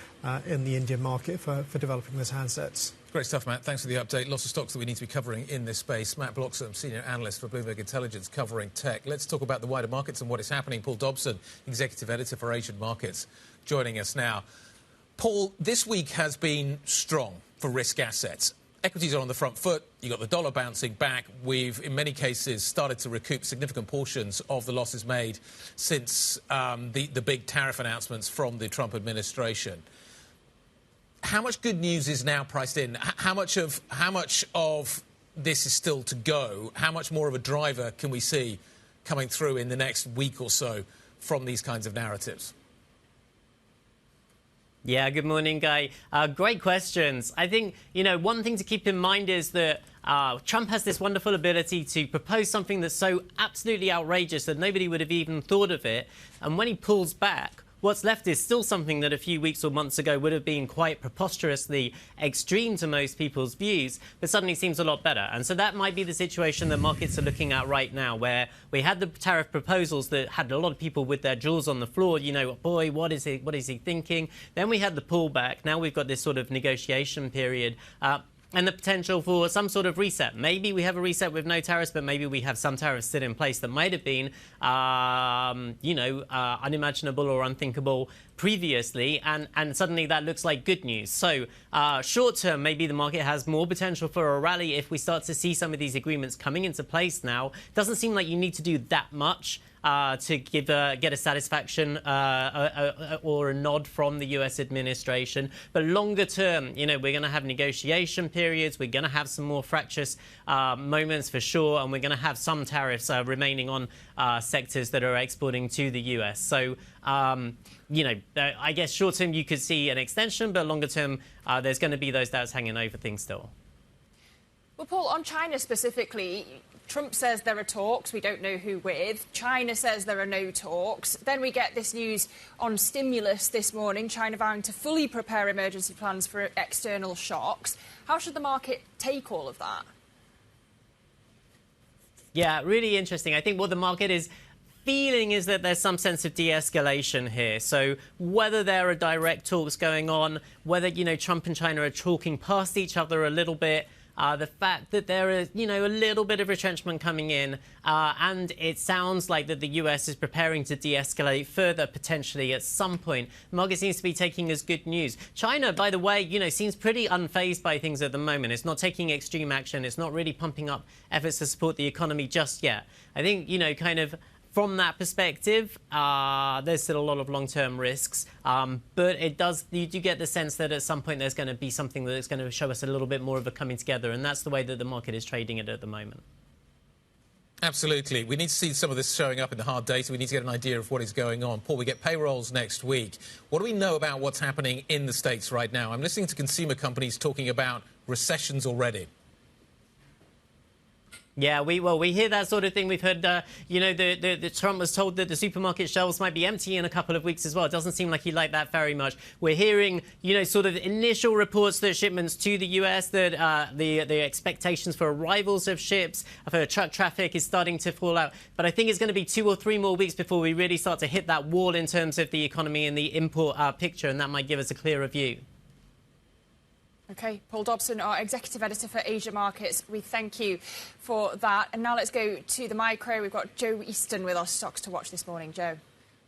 in the Indian market for developing those handsets. Great stuff, Matt. Thanks for the update. Lots of stocks that we need to be covering in this space. Matt Bloxham, Senior Analyst for Bloomberg Intelligence, covering tech. Let's talk about the wider markets and what is happening. Paul Dobson, Executive Editor for Asian Markets, joining us now. Paul, this week has been strong for risk assets. Equities are on the front foot. You've got the dollar bouncing back. We've, in many cases, started to recoup significant portions of the losses made since the big tariff announcements from the Trump administration. How much good news is now priced in? How much of this is still to go? How much more of a driver can we see coming through in the next week or so from these kinds of narratives? Yeah, good morning, Guy. Great questions. I think, you know, one thing to keep in mind is that Trump has this wonderful ability to propose something that's so absolutely outrageous that nobody would have even thought of it. And when he pulls back, what's left is still something that a few weeks or months ago would have been quite preposterously extreme to most people's views, but suddenly seems a lot better. And so that might be the situation that markets are looking at right now, where we had the tariff proposals that had a lot of people with their jaws on the floor. You know, boy, what is he thinking? Then we had the pullback. Now we've got this sort of negotiation period. And the potential for some sort of reset. Maybe we have a reset with no tariffs, but maybe we have some tariffs still in place that might have been, unimaginable or unthinkable previously, and suddenly that looks like good news. So short term, maybe the market has more potential for a rally if we start to see some of these agreements coming into place now. Doesn't seem like you need to do that much to get a satisfaction or a nod from the US administration. But longer term, we're going to have negotiation periods. We're going to have some more fractious moments for sure, and we're going to have some tariffs remaining on sectors that are exporting to the US. So, I guess short term you could see an extension, but longer term there's going to be those doubts hanging over things still. Well, Paul, on China specifically, Trump says there are talks. We don't know who with. China says there are no talks. Then we get this news on stimulus this morning, China vowing to fully prepare emergency plans for external shocks. How should the market take all of that? Yeah, really interesting. I think what the market is feeling is that there's some sense of de-escalation here. So whether there are direct talks going on, whether, Trump and China are talking past each other a little bit, the fact that there is, a little bit of retrenchment coming in, and it sounds like that the US is preparing to de-escalate further potentially at some point. The market seems to be taking as good news. China, by the way, seems pretty unfazed by things at the moment. It's not taking extreme action. It's not really pumping up efforts to support the economy just yet. I think, kind of from that perspective, there's still a lot of long-term risks, but you do get the sense that at some point there's going to be something that's going to show us a little bit more of a coming together, and that's the way that the market is trading it at the moment. Absolutely. We need to see some of this showing up in the hard data. We need to get an idea of what is going on. Paul, we get payrolls next week. What do we know about what's happening in the States right now? I'm listening to consumer companies talking about recessions already. Yeah, we hear that sort of thing. We've heard, the Trump was told that the supermarket shelves might be empty in a couple of weeks as well. It doesn't seem like he liked that very much. We're hearing, sort of initial reports that shipments to the US, that the expectations for arrivals of ships, for truck traffic is starting to fall out. But I think it's going to be 2 or 3 more weeks before we really start to hit that wall in terms of the economy and the import picture, and that might give us a clearer view. OK, Paul Dobson, our executive editor for Asia Markets, we thank you for that. And now let's go to the micro. We've got Joe Easton with our stocks to watch this morning. Joe.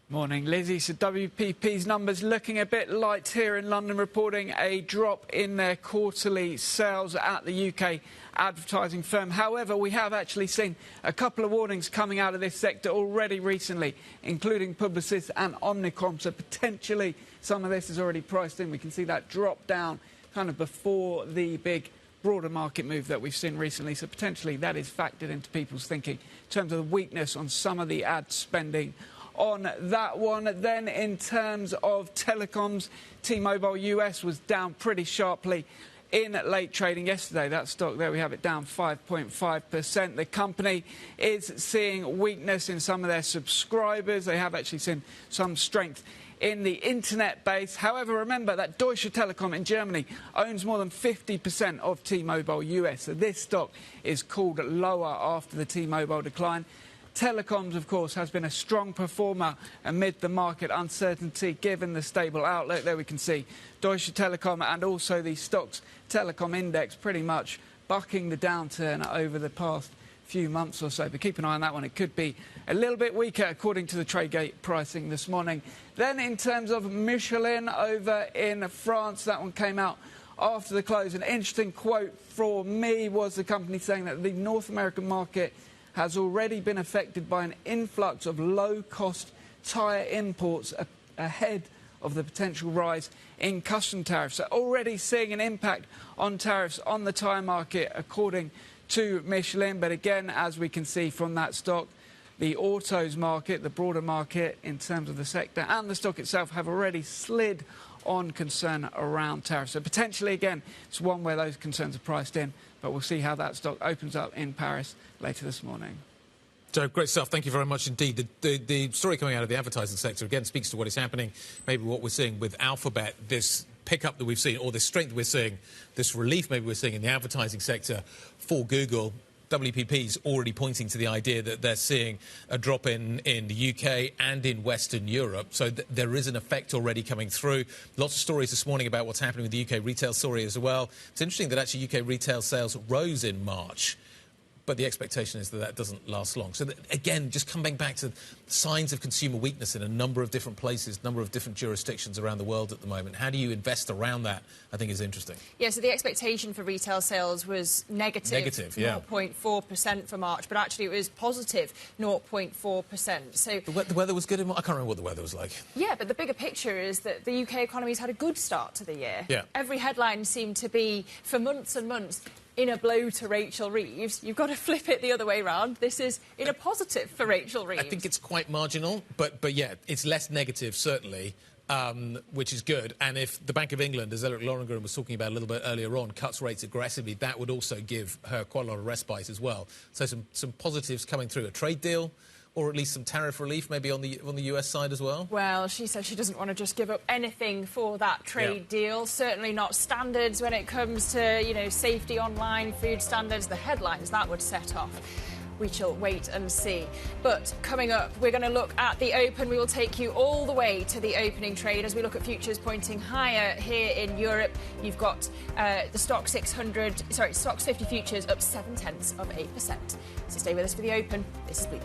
Morning, Lizzy. So WPP's numbers looking a bit light here in London, reporting a drop in their quarterly sales at the UK advertising firm. However, we have actually seen a couple of warnings coming out of this sector already recently, including Publicis and Omnicom. So potentially some of this is already priced in. We can see that drop down kind of before the big broader market move that we've seen recently. So potentially that is factored into people's thinking in terms of the weakness on some of the ad spending on that one. Then in terms of telecoms, T-Mobile US was down pretty sharply in late trading yesterday. That stock there, we have it down 5.5%. The company is seeing weakness in some of their subscribers. They have actually seen some strength in the internet base. However, remember that Deutsche Telekom in Germany owns more than 50% of T-Mobile US. So this stock is called lower after the T-Mobile decline. Telecoms, of course, has been a strong performer amid the market uncertainty, given the stable outlook. There we can see Deutsche Telekom and also the Stocks Telecom Index pretty much bucking the downturn over the past few months or so. But keep an eye on that one. It could be a little bit weaker according to the Tradegate pricing this morning. Then in terms of Michelin over in France, that one came out after the close. An interesting quote for me was the company saying that the North American market has already been affected by an influx of low-cost tyre imports ahead of the potential rise in custom tariffs. So already seeing an impact on tariffs on the tyre market, according to Michelin. But again, as we can see from that stock, the autos market, the broader market in terms of the sector and the stock itself have already slid on concern around tariffs. So potentially, again, it's one where those concerns are priced in, but we'll see how that stock opens up in Paris later this morning. Joe, great stuff. Thank you very much indeed. The story coming out of the advertising sector, again, speaks to what is happening, maybe what we're seeing with Alphabet, this pickup that we've seen, or this strength we're seeing, this relief maybe we're seeing in the advertising sector for Google. WPP's already pointing to the idea that they're seeing a drop in the UK and in Western Europe. So there is an effect already coming through. Lots of stories this morning about what's happening with the UK retail story as well. It's interesting that actually UK retail sales rose in March. but the expectation is that that doesn't last long. So, again, just coming back to signs of consumer weakness in a number of different places, number of different jurisdictions around the world at the moment. How do you invest around that, I think, is interesting. Yeah, so the expectation for retail sales was negative, yeah. 0.4% for March, but actually it was positive 0.4%. So the weather was good in March? I can't remember what the weather was like. Yeah, but the bigger picture is that the UK economy's had a good start to the year. Yeah. Every headline seemed to be, for months and months, in a blow to Rachel Reeves. You've got to flip it the other way around. This is in a positive for Rachel Reeves. I think it's quite marginal, but yeah, it's less negative, certainly, which is good. And if the Bank of England, as Eric Loringren was talking about a little bit earlier on, cuts rates aggressively, that would also give her quite a lot of respite as well. So some positives coming through. A trade deal, or at least some tariff relief, maybe on the US side as well? Well, she says she doesn't want to just give up anything for that trade deal. Certainly not standards when it comes to, you know, safety online, food standards, the headlines that would set off. We shall wait and see. But coming up, we're going to look at the open. We will take you all the way to the opening trade as we look at futures pointing higher here in Europe. You've got the Stock 50 futures up 0.7%. So stay with us for the open. This is Bloomberg.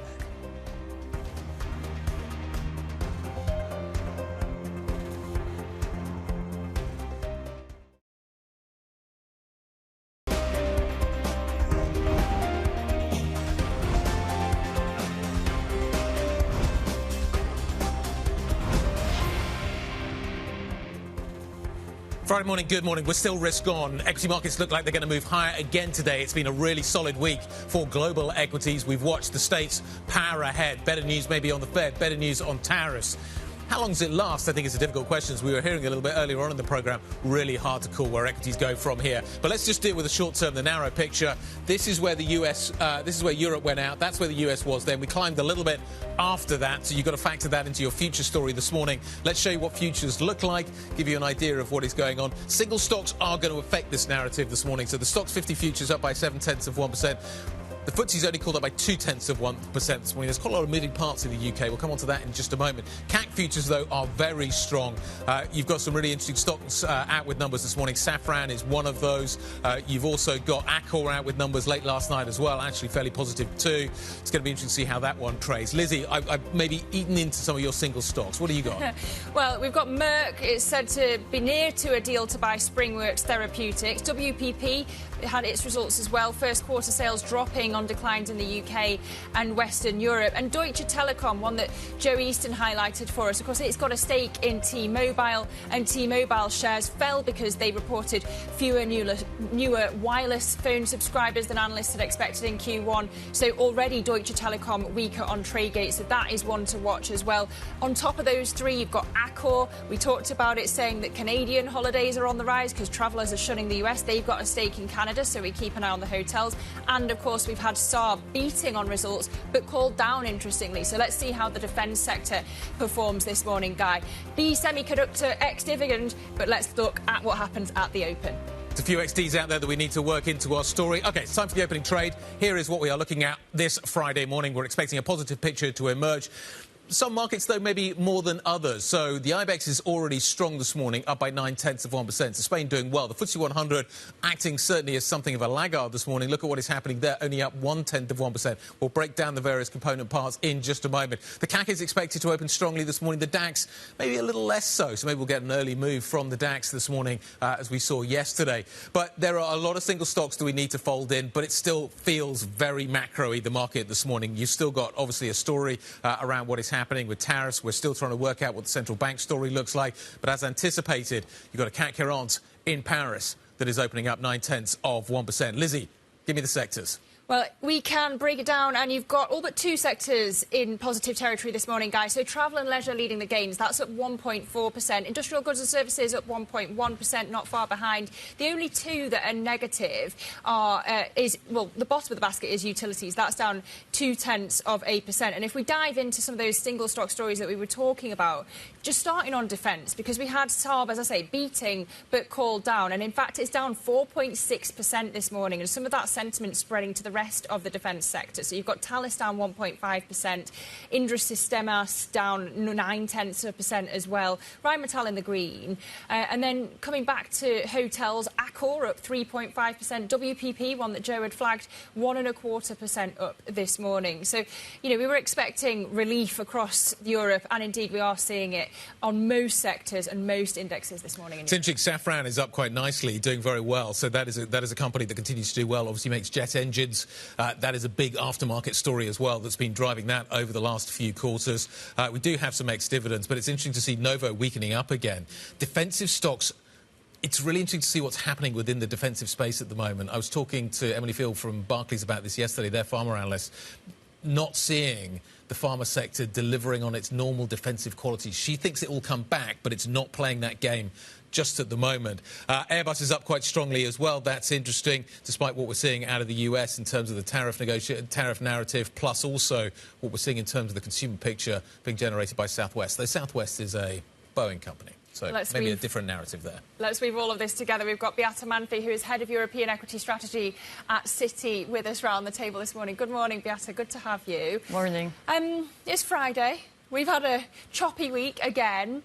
Friday morning, good morning. We're still risk on. Equity markets look like they're going to move higher again today. It's been a really solid week for global equities. We've watched the States power ahead. Better news maybe on the Fed, better news on tariffs. How long does it last? I think it's a difficult question. As we were hearing a little bit earlier on in the programme, really hard to call where equities go from here. But let's just deal with the short term, the narrow picture. This is where the US, this is where Europe went out. That's where the US was then. We climbed a little bit after that, so you've got to factor that into your future story this morning. Let's show you what futures look like, give you an idea of what is going on. Single stocks are going to affect this narrative this morning. So the Stoxx 50 futures up by 0.7%. The FTSE's only called up by 0.2% this morning. There's quite a lot of moving parts in the UK. We'll come on to that in just a moment. CAC futures, though, are very strong. You've got some really interesting stocks out with numbers this morning. Safran is one of those. You've also got Accor out with numbers late last night as well, actually fairly positive too. It's going to be interesting to see how that one trades. Lizzy, I've maybe eaten into some of your single stocks. What do you got? Well, we've got Merck. It's said to be near to a deal to buy SpringWorks Therapeutics. WPP had its results as well. First quarter sales dropping on declines in the UK and Western Europe. And Deutsche Telekom, one that Joe Easton highlighted for us. Of course, it's got a stake in T-Mobile, and T-Mobile shares fell because they reported fewer newer wireless phone subscribers than analysts had expected in Q1. So already Deutsche Telekom weaker on Tradegate, so that is one to watch as well. On top of those three, you've got Accor. We talked about it, saying that Canadian holidays are on the rise because travellers are shunning the US. They've got a stake in Canada, so we keep an eye on the hotels. And, of course, we've had Saab beating on results, but called down, interestingly. So let's see how the defence sector performs this morning, Guy. The semiconductor ex-dividend, but let's look at what happens at the open. There's a few XDs out there that we need to work into our story. OK, it's time for the opening trade. Here is what we are looking at this Friday morning. We're expecting a positive picture to emerge. Some markets, though, maybe more than others. So the IBEX is already strong this morning, up by 0.9%. So Spain doing well. The FTSE 100 acting certainly as something of a laggard this morning. Look at what is happening there, only up 0.1%. We'll break down the various component parts in just a moment. The CAC is expected to open strongly this morning. The DAX, maybe a little less so. So maybe we'll get an early move from the DAX this morning, as we saw yesterday. But there are a lot of single stocks that we need to fold in, but it still feels very macro-y, the market this morning. You've still got, obviously, a story around what is happening with tariffs. We're still trying to work out what the central bank story looks like. But as anticipated, you've got a CAC 40 in Paris that is opening up 0.9%. Lizzy, give me the sectors. Well, we can break it down, and you've got all but two sectors in positive territory this morning, guys. So travel and leisure leading the gains. That's up 1.4%. Industrial goods and services up 1.1%, not far behind. The only two that are negative are, the bottom of the basket is utilities. That's down 0.2%. And if we dive into some of those single stock stories that we were talking about, just starting on defence, because we had Saab, as I say, beating but called down. And in fact, it's down 4.6% this morning. And some of that sentiment spreading to the rest of the defence sector. So you've got Thales down 1.5%, Indra Sistemas down 0.9% as well, Rheinmetall in the green. And then coming back to hotels, Accor up 3.5%, WPP, one that Joe had flagged, 1.25% up this morning. So, you know, we were expecting relief across Europe, and indeed we are seeing it on most sectors and most indexes this morning. It's interesting, Safran is up quite nicely, doing very well. So that is a company that continues to do well. Obviously makes jet engines. That is a big aftermarket story as well that's been driving that over the last few quarters. We do have some ex-dividends, but it's interesting to see Novo weakening up again. Defensive stocks, it's really interesting to see what's happening within the defensive space at the moment. I was talking to Emily Field from Barclays about this yesterday, their pharma analyst, not seeing the pharma sector delivering on its normal defensive qualities. She thinks it will come back, but it's not playing that game just at the moment. Airbus is up quite strongly as well. That's interesting, despite what we're seeing out of the US in terms of the tariff narrative, plus also what we're seeing in terms of the consumer picture being generated by Southwest. Though Southwest is a Boeing company. So maybe a different narrative there. Let's weave all of this together. We've got Beata Manfi, who is Head of European Equity Strategy at Citi, with us round the table this morning. Good morning, Beata. Good to have you. Morning. It's Friday. We've had a choppy week again.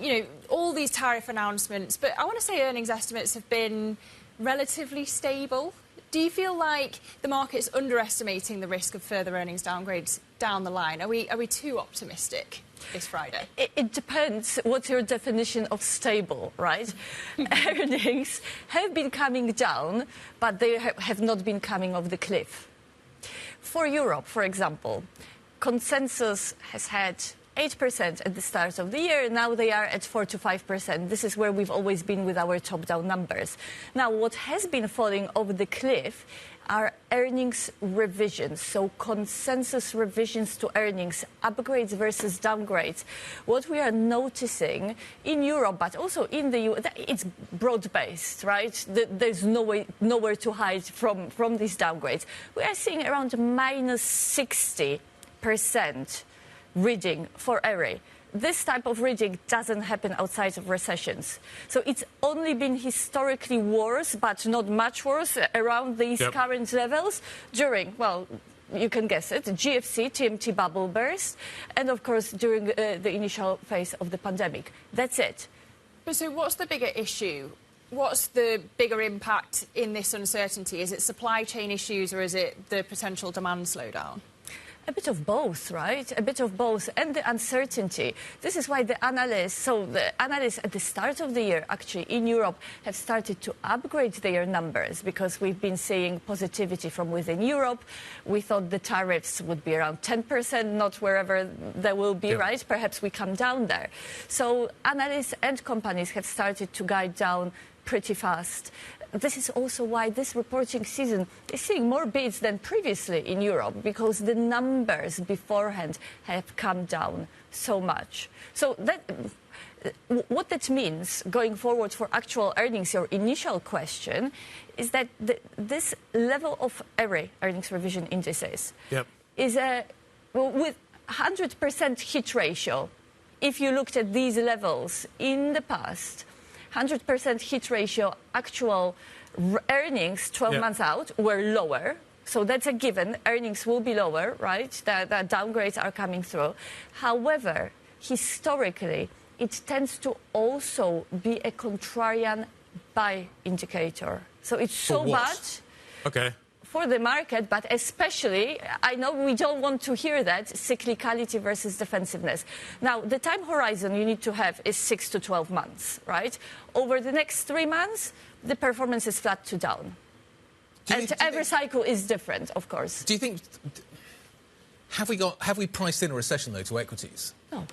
You know, all these tariff announcements, but I want to say earnings estimates have been relatively stable. Do you feel like the market's underestimating the risk of further earnings downgrades down the line? Are we too optimistic this Friday? It depends what's your definition of stable, right? Earnings have been coming down, but they have not been coming off the cliff. For Europe, for example, consensus has had 8% at the start of the year. Now they are at 4 to 5%. This is where we've always been with our top-down numbers. Now, what has been falling over the cliff are earnings revisions, so consensus revisions to earnings, upgrades versus downgrades. What we are noticing in Europe, but also in the US, it's broad-based, right? There's nowhere to hide from these downgrades. We are seeing around -60% reading for array. This type of reading doesn't happen outside of recessions. So it's only been historically worse, but not much worse, around these current levels during, well, you can guess it, GFC, TMT bubble burst, and of course during the initial phase of the pandemic. That's it. But so what's the bigger issue? What's the bigger impact in this uncertainty? Is it supply chain issues, or is it the potential demand slowdown? A bit of both, right? A bit of both, and the uncertainty. This is why the analysts at the start of the year, actually, in Europe, have started to upgrade their numbers, because we've been seeing positivity from within Europe. We thought the tariffs would be around 10%, not wherever they will be, right? Perhaps we come down there. So analysts and companies have started to guide down pretty fast. This is also why this reporting season is seeing more bids than previously in Europe, because the numbers beforehand have come down so much. So what that means going forward for actual earnings, your initial question, is that this level of array earnings revision indices is with 100% hit ratio. If you looked at these levels in the past, 100% hit ratio, actual earnings 12 months out were lower. So that's a given. Earnings will be lower, right? The downgrades are coming through. However, historically, it tends to also be a contrarian buy indicator. So it's so bad. Okay. For the market, but especially, I know we don't want to hear that, cyclicality versus defensiveness. Now, the time horizon you need to have is 6 to 12 months, right? Over the next 3 months, the performance is flat to down. And every cycle is different, of course. Do you think... Have we priced in a recession, though, to equities? No.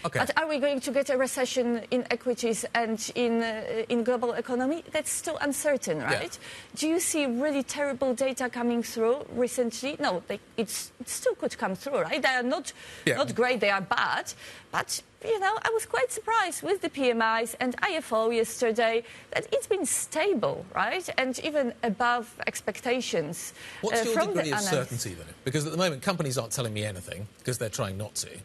Okay. But are we going to get a recession in equities and in global economy? That's still uncertain, right? Yeah. Do you see really terrible data coming through recently? No, it still could come through, right? They are not great, they are bad. But, you know, I was quite surprised with the PMIs and IFO yesterday that it's been stable, right? And even above expectations. What's your from degree the of certainty, though? Because at the moment, companies aren't telling me anything because they're trying not to.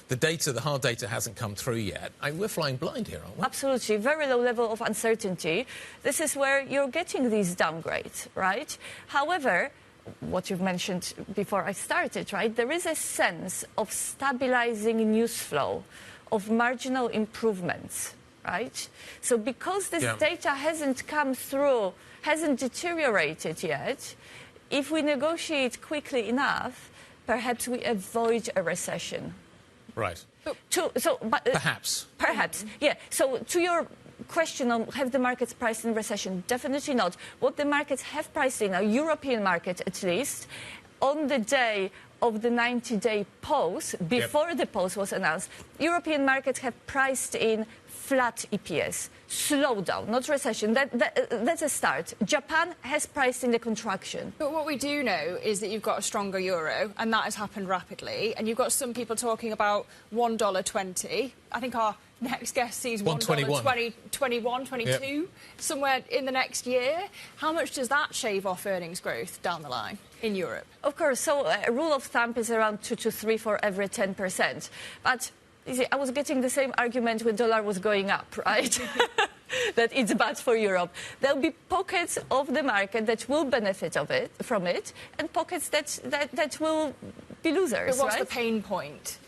The data, the hard data hasn't come through yet. We're flying blind here, aren't we? Absolutely. Very low level of uncertainty. This is where you're getting these downgrades, right? However, what you've mentioned before I started, right? There is a sense of stabilizing news flow, of marginal improvements, right? So because this data hasn't come through, hasn't deteriorated yet, if we negotiate quickly enough, perhaps we avoid a recession. Right. Perhaps. Perhaps, yeah. So to your question on have the markets priced in recession, definitely not. What the markets have priced in, a European market at least, on the day of the 90-day pause, before the pause was announced, European markets have priced in flat EPS, slowdown, not recession. That's a start. Japan has priced in the contraction. But what we do know is that you've got a stronger euro, and that has happened rapidly. And you've got some people talking about $1.20. I think our next guest sees $1.20, 21, 22, somewhere in the next year. How much does that shave off earnings growth down the line in Europe? Of course. So a rule of thumb is around 2 to 3 for every 10%. But you see, I was getting the same argument when dollar was going up, right? That it's bad for Europe. There'll be pockets of the market that will benefit from it, and pockets that will be losers. But what's the pain point?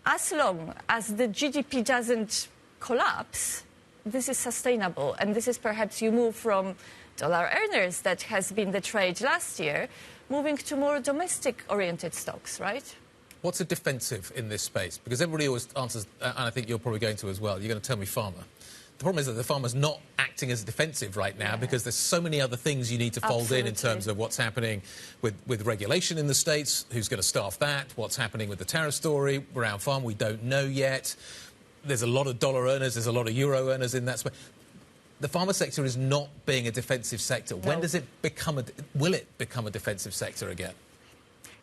As long as the GDP doesn't collapse, this is sustainable, and this is perhaps you move from dollar earners, that has been the trade last year, moving to more domestic-oriented stocks, right? What's a defensive in this space? Because everybody always answers, and I think you're probably going to as well, you're going to tell me pharma. The problem is that the pharma's not acting as defensive right now because there's so many other things you need to fold in terms of what's happening with regulation in the States, who's going to staff that, what's happening with the tariff story around pharma, we don't know yet. There's a lot of dollar earners, there's a lot of euro earners in that space. The pharma sector is not being a defensive sector. When does it become will it become a defensive sector again?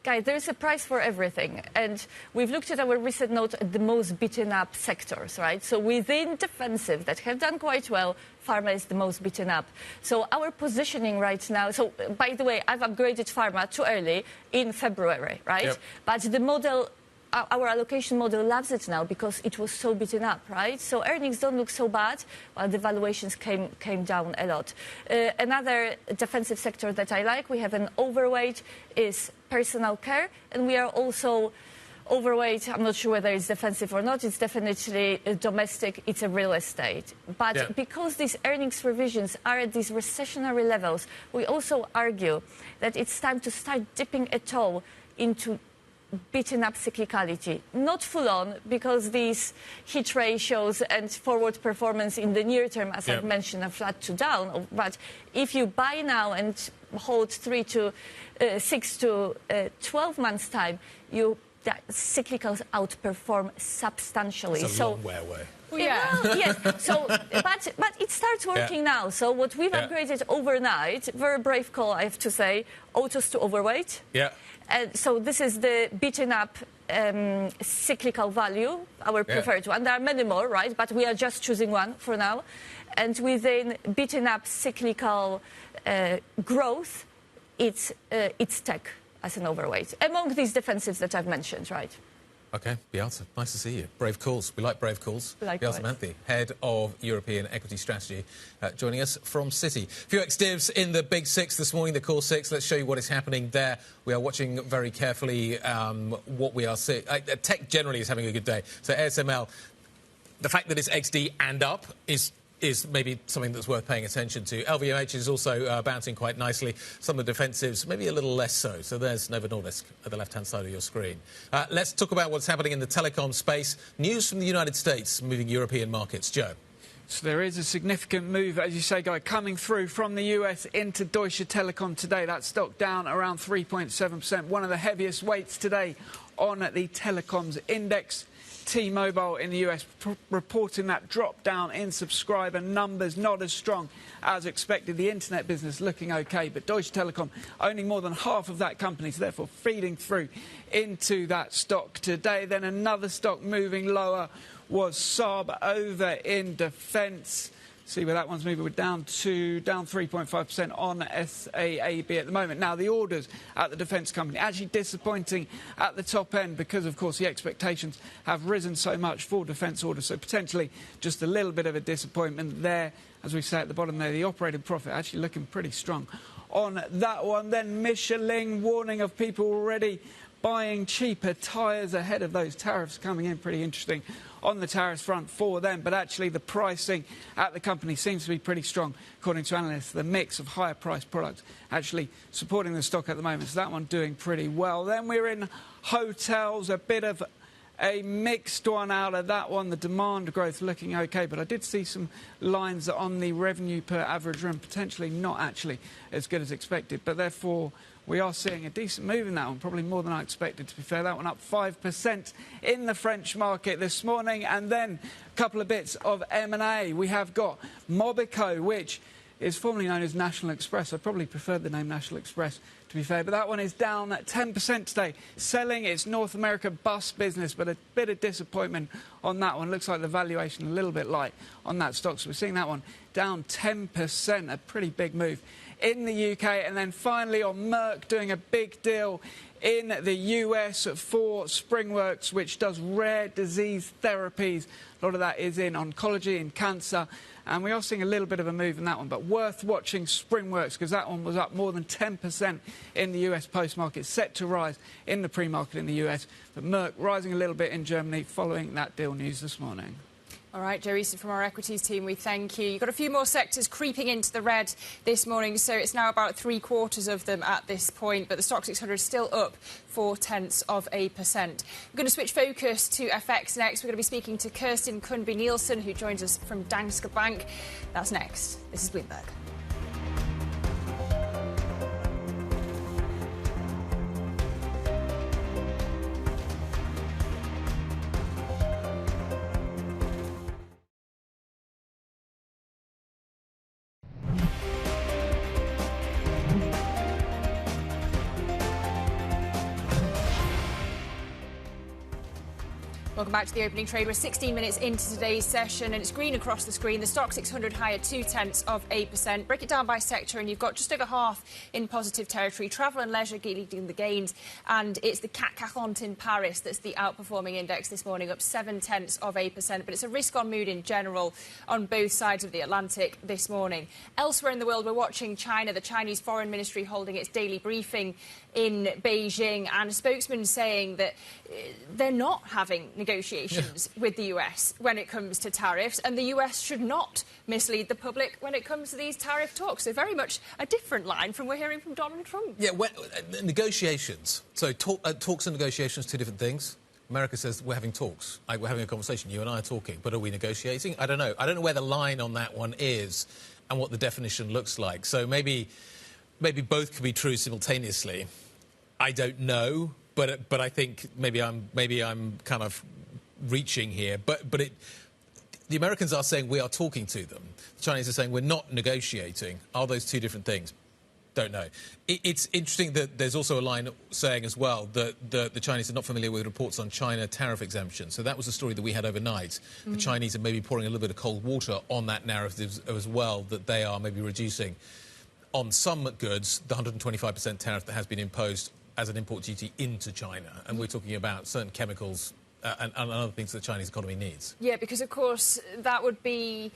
Guys, there's a price for everything. And we've looked at our recent note at the most beaten up sectors, right? So within defensive that have done quite well, pharma is the most beaten up. So our positioning right now, so by the way, I've upgraded pharma too early in February, right? But the model, our allocation model loves it now because it was so beaten up, right? So earnings don't look so bad, while the valuations came down a lot. Another defensive sector that I like, we have an overweight, is personal care, and we are also overweight. I'm not sure whether it's defensive or not. It's definitely domestic. It's a real estate. But because these earnings revisions are at these recessionary levels, we also argue that it's time to start dipping a toe into beaten up cyclicality. Not full on, because these hit ratios and forward performance in the near term, as I've mentioned, are flat to down. But if you buy now and hold 6 to 12 months time, cyclicals outperform substantially. It's a long way away. Well, yes. So, but it starts working now. So what we've upgraded overnight, very brave call, I have to say, autos to overweight. So this is the beaten up cyclical value, our preferred one. There are many more, right? But we are just choosing one for now. And within beaten up cyclical growth, it's tech as an overweight among these defensives that I've mentioned, right? OK, Beata, nice to see you. Brave calls. We like brave calls. Beata Manthe, Head of European Equity Strategy, joining us from Citi. Few ex-divs in the Big Six this morning, the Core Six. Let's show you what is happening there. We are watching very carefully what we are seeing. Tech generally is having a good day. So ASML, the fact that it's XD and up is maybe something that's worth paying attention to. LVMH is also bouncing quite nicely. Some of the defensives, maybe a little less so. So there's Novo Nordisk at the left-hand side of your screen. Let's talk about what's happening in the telecom space. News from the United States moving European markets. Joe. So there is a significant move, as you say, Guy, coming through from the US into Deutsche Telekom today. That stock down around 3.7%, one of the heaviest weights today on the telecoms index. T-Mobile in the US reporting that drop down in subscriber numbers, not as strong as expected. The internet business looking OK, but Deutsche Telekom owning more than half of that company, so therefore feeding through into that stock today. Then another stock moving lower was Saab over in defence. See where that one's moving. We're down 3.5% on SAAB at the moment. Now, the orders at the defence company actually disappointing at the top end because, of course, the expectations have risen so much for defence orders. So potentially just a little bit of a disappointment there. As we say at the bottom there, the operating profit actually looking pretty strong on that one. Then Michelin warning of people already buying cheaper tyres ahead of those tariffs coming in. Pretty interesting on the tariffs front for them, but actually the pricing at the company seems to be pretty strong, according to analysts. The mix of higher priced products actually supporting the stock at the moment, so that one doing pretty well. Then we're in hotels, a bit of a mixed one out of that one. The demand growth looking okay, but I did see some lines on the revenue per average room potentially not actually as good as expected, but therefore we are seeing a decent move in that one, probably more than I expected, to be fair. That one up 5% in the French market this morning. And then a couple of bits of M&A. We have got Mobico, which is formerly known as National Express. I probably preferred the name National Express, to be fair, but that one is down at 10% today, selling its North America bus business, but a bit of disappointment on that one. Looks like the valuation a little bit light on that stock, so we're seeing that one down 10%, a pretty big move in the UK. And then finally on Merck, doing a big deal in the US for SpringWorks, which does rare disease therapies. A lot of that is in oncology and cancer. And we are seeing a little bit of a move in that one, but worth watching SpringWorks because that one was up more than 10% in the US post-market, set to rise in the pre-market in the US. But Merck rising a little bit in Germany following that deal news this morning. All right, Joe Easton from our equities team, we thank you. You've got a few more sectors creeping into the red this morning, so it's now about 3/4 of them at this point, but the Stock 600 is still up 0.4%. We're going to switch focus to FX next. We're going to be speaking to Kirsten Kundby-Nielsen, who joins us from Danske Bank. That's next. This is Bloomberg. Welcome back to the opening trade. We're 16 minutes into today's session and it's green across the screen. The Stock 600 higher 0.2%. Break it down by sector and you've got just over half in positive territory. Travel and leisure leading the gains, and it's the CAC 40 in Paris that's the outperforming index this morning, up 0.7%. But it's a risk-on mood in general on both sides of the Atlantic this morning. Elsewhere in the world, we're watching China. The Chinese Foreign Ministry holding its daily briefing in Beijing, and a spokesman saying that they're not having negotiations with the US when it comes to tariffs, and the US should not mislead the public when it comes to these tariff talks. So very much a different line from we're hearing from Donald Trump. Yeah, negotiations. So talks and negotiations, two different things. America says we're having talks, like we're having a conversation. You and I are talking, but are we negotiating? I don't know. I don't know where the line on that one is and what the definition looks like. So maybe both could be true simultaneously. I don't know, but I think maybe I'm kind of reaching here. But the Americans are saying we are talking to them. The Chinese are saying we're not negotiating. Are those two different things? Don't know. It's interesting that there's also a line saying as well that the Chinese are not familiar with reports on China tariff exemptions. So that was a story that we had overnight. The Chinese are maybe pouring a little bit of cold water on that narrative as well, that they are maybe reducing on some goods the 125% tariff that has been imposed as an import duty into China. And we're talking about certain chemicals and other things that the Chinese economy needs. Yeah, because, of course, that would be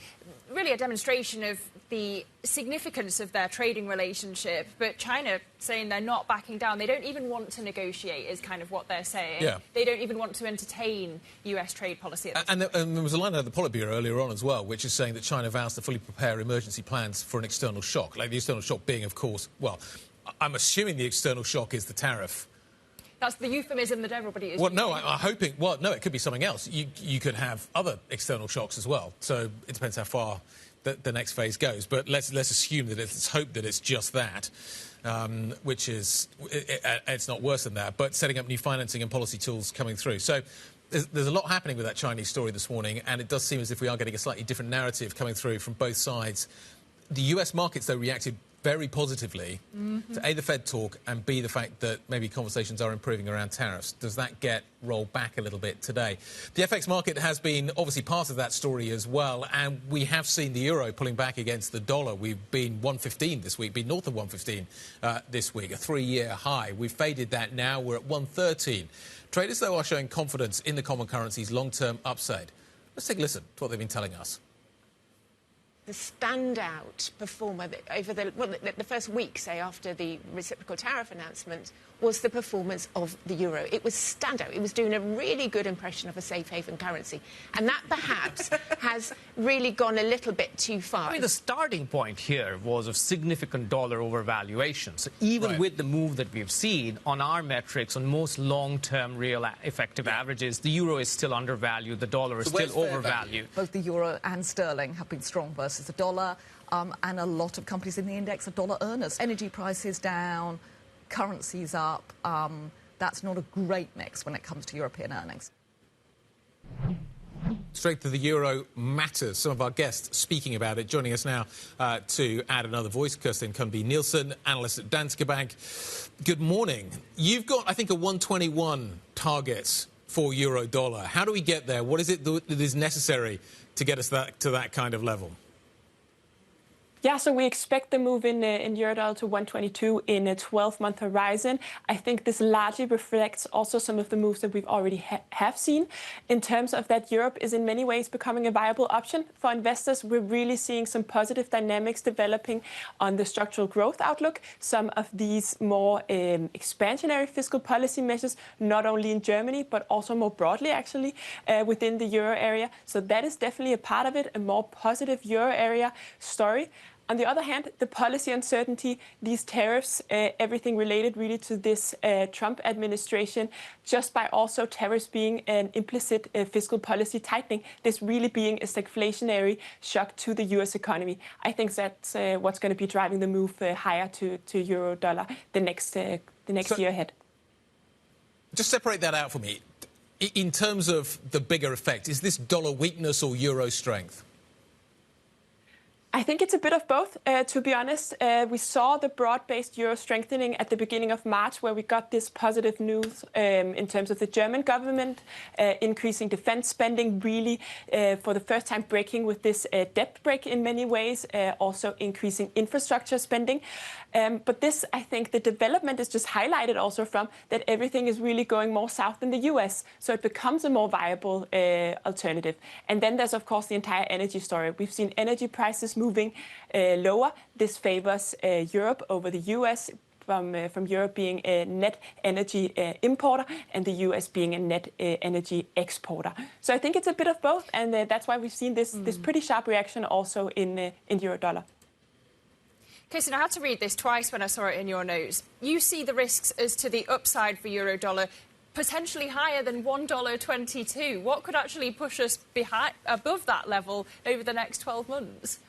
really a demonstration of the significance of their trading relationship. But China saying they're not backing down. They don't even want to negotiate is kind of what they're saying. Yeah. They don't even want to entertain US trade policy. And there was a line out of the Politburo earlier on as well, which is saying that China vows to fully prepare emergency plans for an external shock. Like the external shock being, of course, well, I'm assuming the external shock is the tariff. That's the euphemism that everybody is using. No, I'm hoping... Well, no, it could be something else. You could have other external shocks as well. So it depends how far the next phase goes. But let's assume that let's hope that it's just that, which is... It's not worse than that. But setting up new financing and policy tools coming through. So there's a lot happening with that Chinese story this morning, and it does seem as if we are getting a slightly different narrative coming through from both sides. The US markets, though, reacted very positively to A, the Fed talk, and B, the fact that maybe conversations are improving around tariffs. Does that get rolled back a little bit today? The FX market has been obviously part of that story as well, and we have seen the euro pulling back against the dollar. We've been 115 this week, been north of 115 this week, a 3-year high. We've faded that now. We're at 113. Traders, though, are showing confidence in the common currency's long-term upside. Let's take a listen to what they've been telling us. the standout performer over the first week, say, after the reciprocal tariff announcement, was the performance of the euro. It was standout. It was doing a really good impression of a safe haven currency. And that perhaps has really gone a little bit too far. I mean, the starting point here was of significant dollar overvaluation. So even with the move that we've seen on our metrics, on most long-term real effective averages, the euro is still undervalued, the dollar is still overvalued. Both the euro and sterling have been strong versus the dollar, and a lot of companies in the index are dollar earners. Energy prices down, currencies up. That's not a great mix when it comes to European earnings. Strength of the euro matters. Some of our guests speaking about it. Joining us now to add another voice, Kirsten Kundby-Nielsen, analyst at Danske Bank. Good morning. You've got, I think, a 121 target for euro dollar. How do we get there? What is it that is necessary to get us to that kind of level? Yeah, so we expect the move in Eurodollar to 122 in a 12-month horizon. I think this largely reflects also some of the moves that we've already have seen. In terms of that, Europe is in many ways becoming a viable option for investors. We're really seeing some positive dynamics developing on the structural growth outlook. Some of these more expansionary fiscal policy measures, not only in Germany, but also more broadly, actually, within the euro area. So that is definitely a part of it, a more positive euro area story. On the other hand, the policy uncertainty, these tariffs, everything related really to this Trump administration, just by also tariffs being an implicit fiscal policy tightening, this really being a stagflationary shock to the U.S. economy. I think that's what's going to be driving the move higher to euro dollar the next year ahead. Just separate that out for me. In terms of the bigger effect, is this dollar weakness or euro strength? I think it's a bit of both, to be honest. We saw the broad-based euro strengthening at the beginning of March, where we got this positive news in terms of the German government increasing defense spending, really for the first time breaking with this debt break in many ways, also increasing infrastructure spending. But this, I think, the development is just highlighted also from that everything is really going more south in the US. So it becomes a more viable alternative. And then there's, of course, the entire energy story. We've seen energy prices moving lower. This favors Europe over the US, from Europe being a net energy importer and the US being a net energy exporter. So I think it's a bit of both. And that's why we've seen this pretty sharp reaction also in euro dollar. Kirsten, I had to read this twice when I saw it in your notes. You see the risks as to the upside for euro dollar potentially higher than $1.22. What could actually push us above that level over the next 12 months?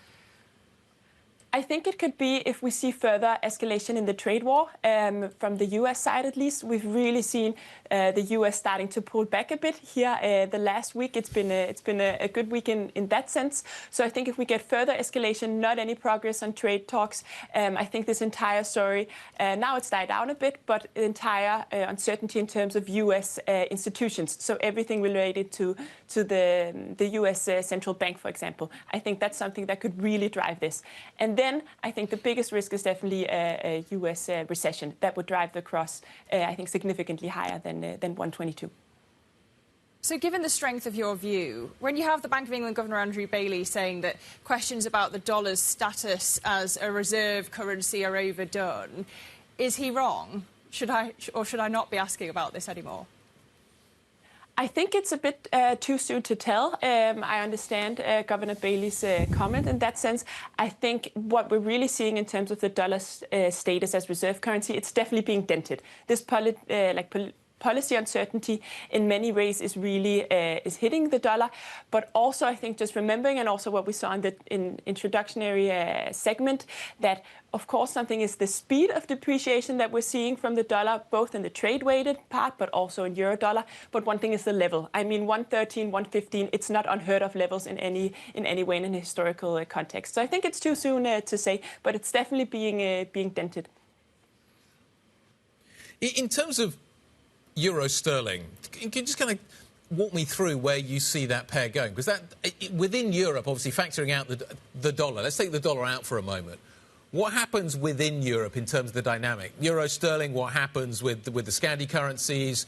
I think it could be if we see further escalation in the trade war from the US side, at least. We've really seen the US starting to pull back a bit here the last week. It's been a good week in that sense. So I think if we get further escalation, not any progress on trade talks, I think this entire story, now it's died down a bit, but the entire uncertainty in terms of US institutions. So everything related to the US central bank, for example. I think that's something that could really drive this. And then I think the biggest risk is definitely a US recession. That would drive the cross, I think, significantly higher than 122. So given the strength of your view, when you have the Bank of England Governor Andrew Bailey saying that questions about the dollar's status as a reserve currency are overdone, is he wrong? Should I not be asking about this anymore? I think it's a bit too soon to tell. I understand Governor Bailey's comment in that sense. I think what we're really seeing in terms of the dollar's status as reserve currency, it's definitely being dented. This policy uncertainty in many ways is really is hitting the dollar, but also I think just remembering, and also what we saw in the introductory segment, that of course something is the speed of depreciation that we're seeing from the dollar, both in the trade-weighted part, but also in euro dollar. But one thing is the level. I mean, 113, 115, it's not unheard of levels in any way in a historical context. So I think it's too soon to say, but it's definitely being dented. In terms of euro sterling, can you just kind of walk me through where you see that pair going? Because that within Europe, obviously factoring out the dollar, let's take the dollar out for a moment. What happens within Europe in terms of the dynamic? Euro sterling, what happens with the Scandi currencies?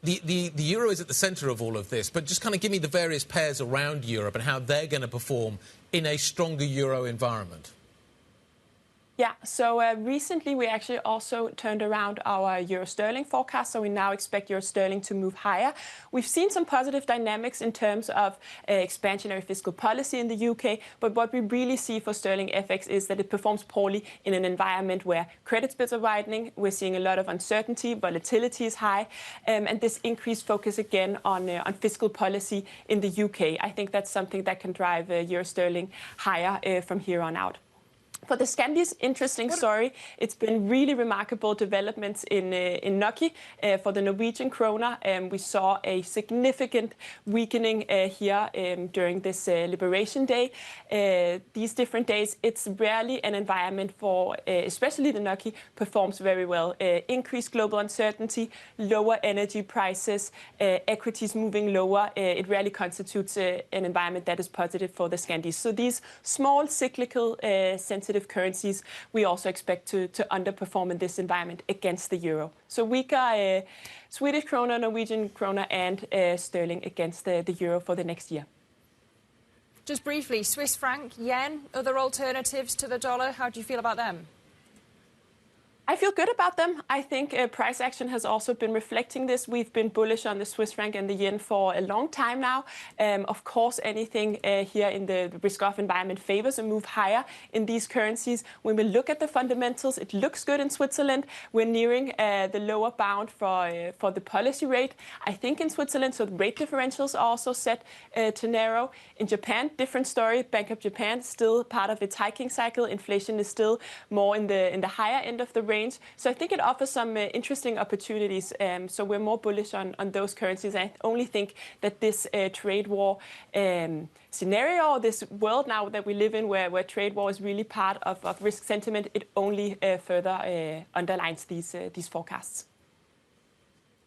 The euro is at the centre of all of this, but just kind of give me the various pairs around Europe and how they're going to perform in a stronger euro environment. Yeah, so recently we actually also turned around our euro-sterling forecast, so we now expect euro-sterling to move higher. We've seen some positive dynamics in terms of expansionary fiscal policy in the UK, but what we really see for sterling FX is that it performs poorly in an environment where credit spreads are widening. We're seeing a lot of uncertainty, volatility is high, and this increased focus again on fiscal policy in the UK. I think that's something that can drive euro-sterling higher from here on out. For the Scandis, interesting story. It's been really remarkable developments in NOK for the Norwegian kroner. We saw a significant weakening here during this Liberation Day. These different days, it's rarely an environment for, especially the NOK, performs very well. Increased global uncertainty, lower energy prices, equities moving lower. It rarely constitutes an environment that is positive for the Scandis. So these small cyclical sensitive currencies we also expect to underperform in this environment against the euro. So weaker Swedish krona, Norwegian krona and sterling against the euro for the next year. Just briefly, Swiss franc, yen, other alternatives to the dollar, how do you feel about them? I feel good about them. I think price action has also been reflecting this. We've been bullish on the Swiss franc and the yen for a long time now. Of course, anything here in the risk-off environment favors a move higher in these currencies. When we look at the fundamentals, it looks good in Switzerland. We're nearing the lower bound for the policy rate, I think, in Switzerland. So the rate differentials are also set to narrow. In Japan, different story. Bank of Japan still part of its hiking cycle. Inflation is still more in the higher end of the range. So I think it offers some interesting opportunities. So we're more bullish on those currencies. I only think that this trade war scenario, this world now that we live in where trade war is really part of risk sentiment, it only further underlines these forecasts.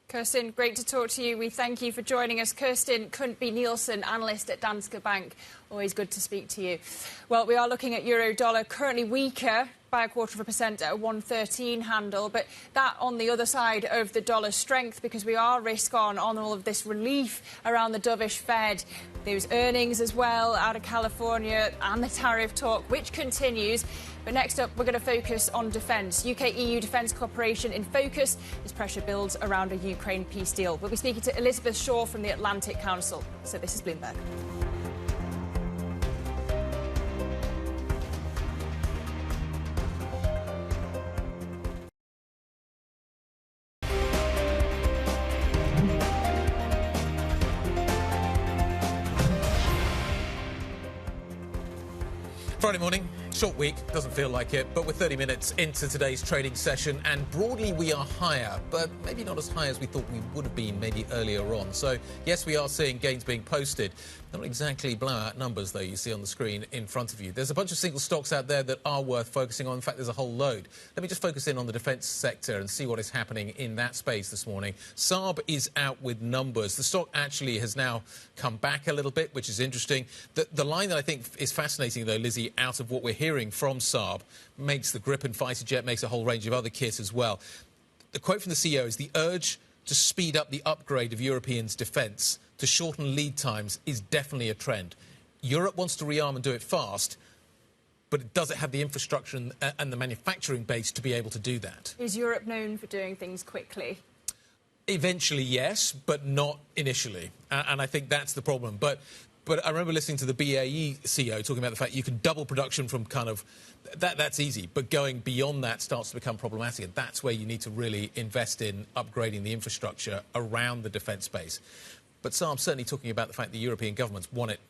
Kirsten, great to talk to you. We thank you for joining us. Kirsten Kundby-Nielsen, analyst at Danske Bank. Always good to speak to you. Well, we are looking at euro-dollar currently weaker by 0.25% at a 113 handle, but that on the other side of the dollar strength, because we are risk on all of this relief around the dovish Fed. There's earnings as well out of California and the tariff talk, which continues. But next up, we're going to focus on defence. UK-EU defence cooperation in focus as pressure builds around a Ukraine peace deal. We'll be speaking to Elizabeth Shaw from the Atlantic Council. So this is Bloomberg. Friday morning, short week, doesn't feel like it, but we're 30 minutes into today's trading session, and broadly we are higher, but maybe not as high as we thought we would have been maybe earlier on. So, yes, we are seeing gains being posted. Not exactly blowout numbers, though, you see on the screen in front of you. There's a bunch of single stocks out there that are worth focusing on. In fact, there's a whole load. Let me just focus in on the defence sector and see what is happening in that space this morning. Saab is out with numbers. The stock actually has now come back a little bit, which is interesting. The line that I think is fascinating, though, Lizzy, out of what we're hearing from Saab, makes the Gripen fighter jet, makes a whole range of other kit as well. The quote from the CEO is the urge to speed up the upgrade of Europeans' defence to shorten lead times is definitely a trend. Europe wants to rearm and do it fast, but does it have the infrastructure and the manufacturing base to be able to do that? Is Europe known for doing things quickly? Eventually, yes, but not initially. And I think that's the problem. But I remember listening to the BAE CEO talking about the fact you can double production from kind of... That's easy, but going beyond that starts to become problematic, and that's where you need to really invest in upgrading the infrastructure around the defence base. But Saab's certainly talking about the fact the European governments want it,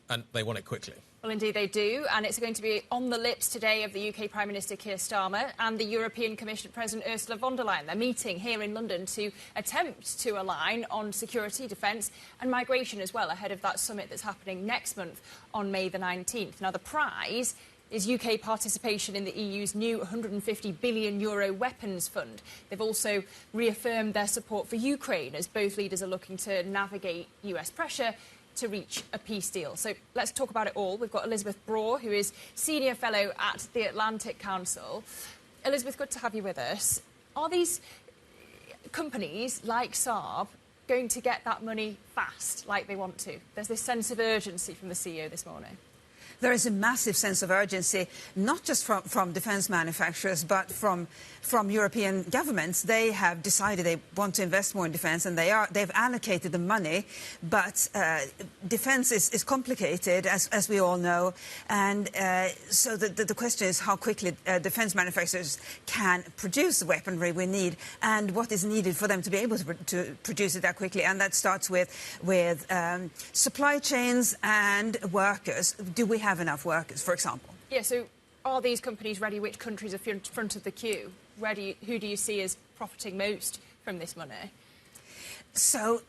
and they want it quickly. Well, indeed they do, and it's going to be on the lips today of the UK Prime Minister Keir Starmer and the European Commission President Ursula von der Leyen. They're meeting here in London to attempt to align on security, defence and migration as well, ahead of that summit that's happening next month on May the 19th. Now, the prize is UK participation in the EU's new €150 billion weapons fund. They've also reaffirmed their support for Ukraine as both leaders are looking to navigate US pressure to reach a peace deal. So let's talk about it all. We've got Elizabeth Braw, who is Senior Fellow at the Atlantic Council. Elizabeth, good to have you with us. Are these companies like Saab going to get that money fast, like they want to? There's this sense of urgency from the CEO this morning. There is a massive sense of urgency, not just from defence manufacturers, but from European governments. They have decided they want to invest more in defence, and they've allocated the money. But defence is complicated, as we all know, and so the question is how quickly defence manufacturers can produce the weaponry we need, and what is needed for them to be able to produce it that quickly. And that starts with supply chains and workers. Do we have enough workers, for example? Yeah, so are these companies ready? Which countries are front of the queue? Who do you see as profiting most from this money? So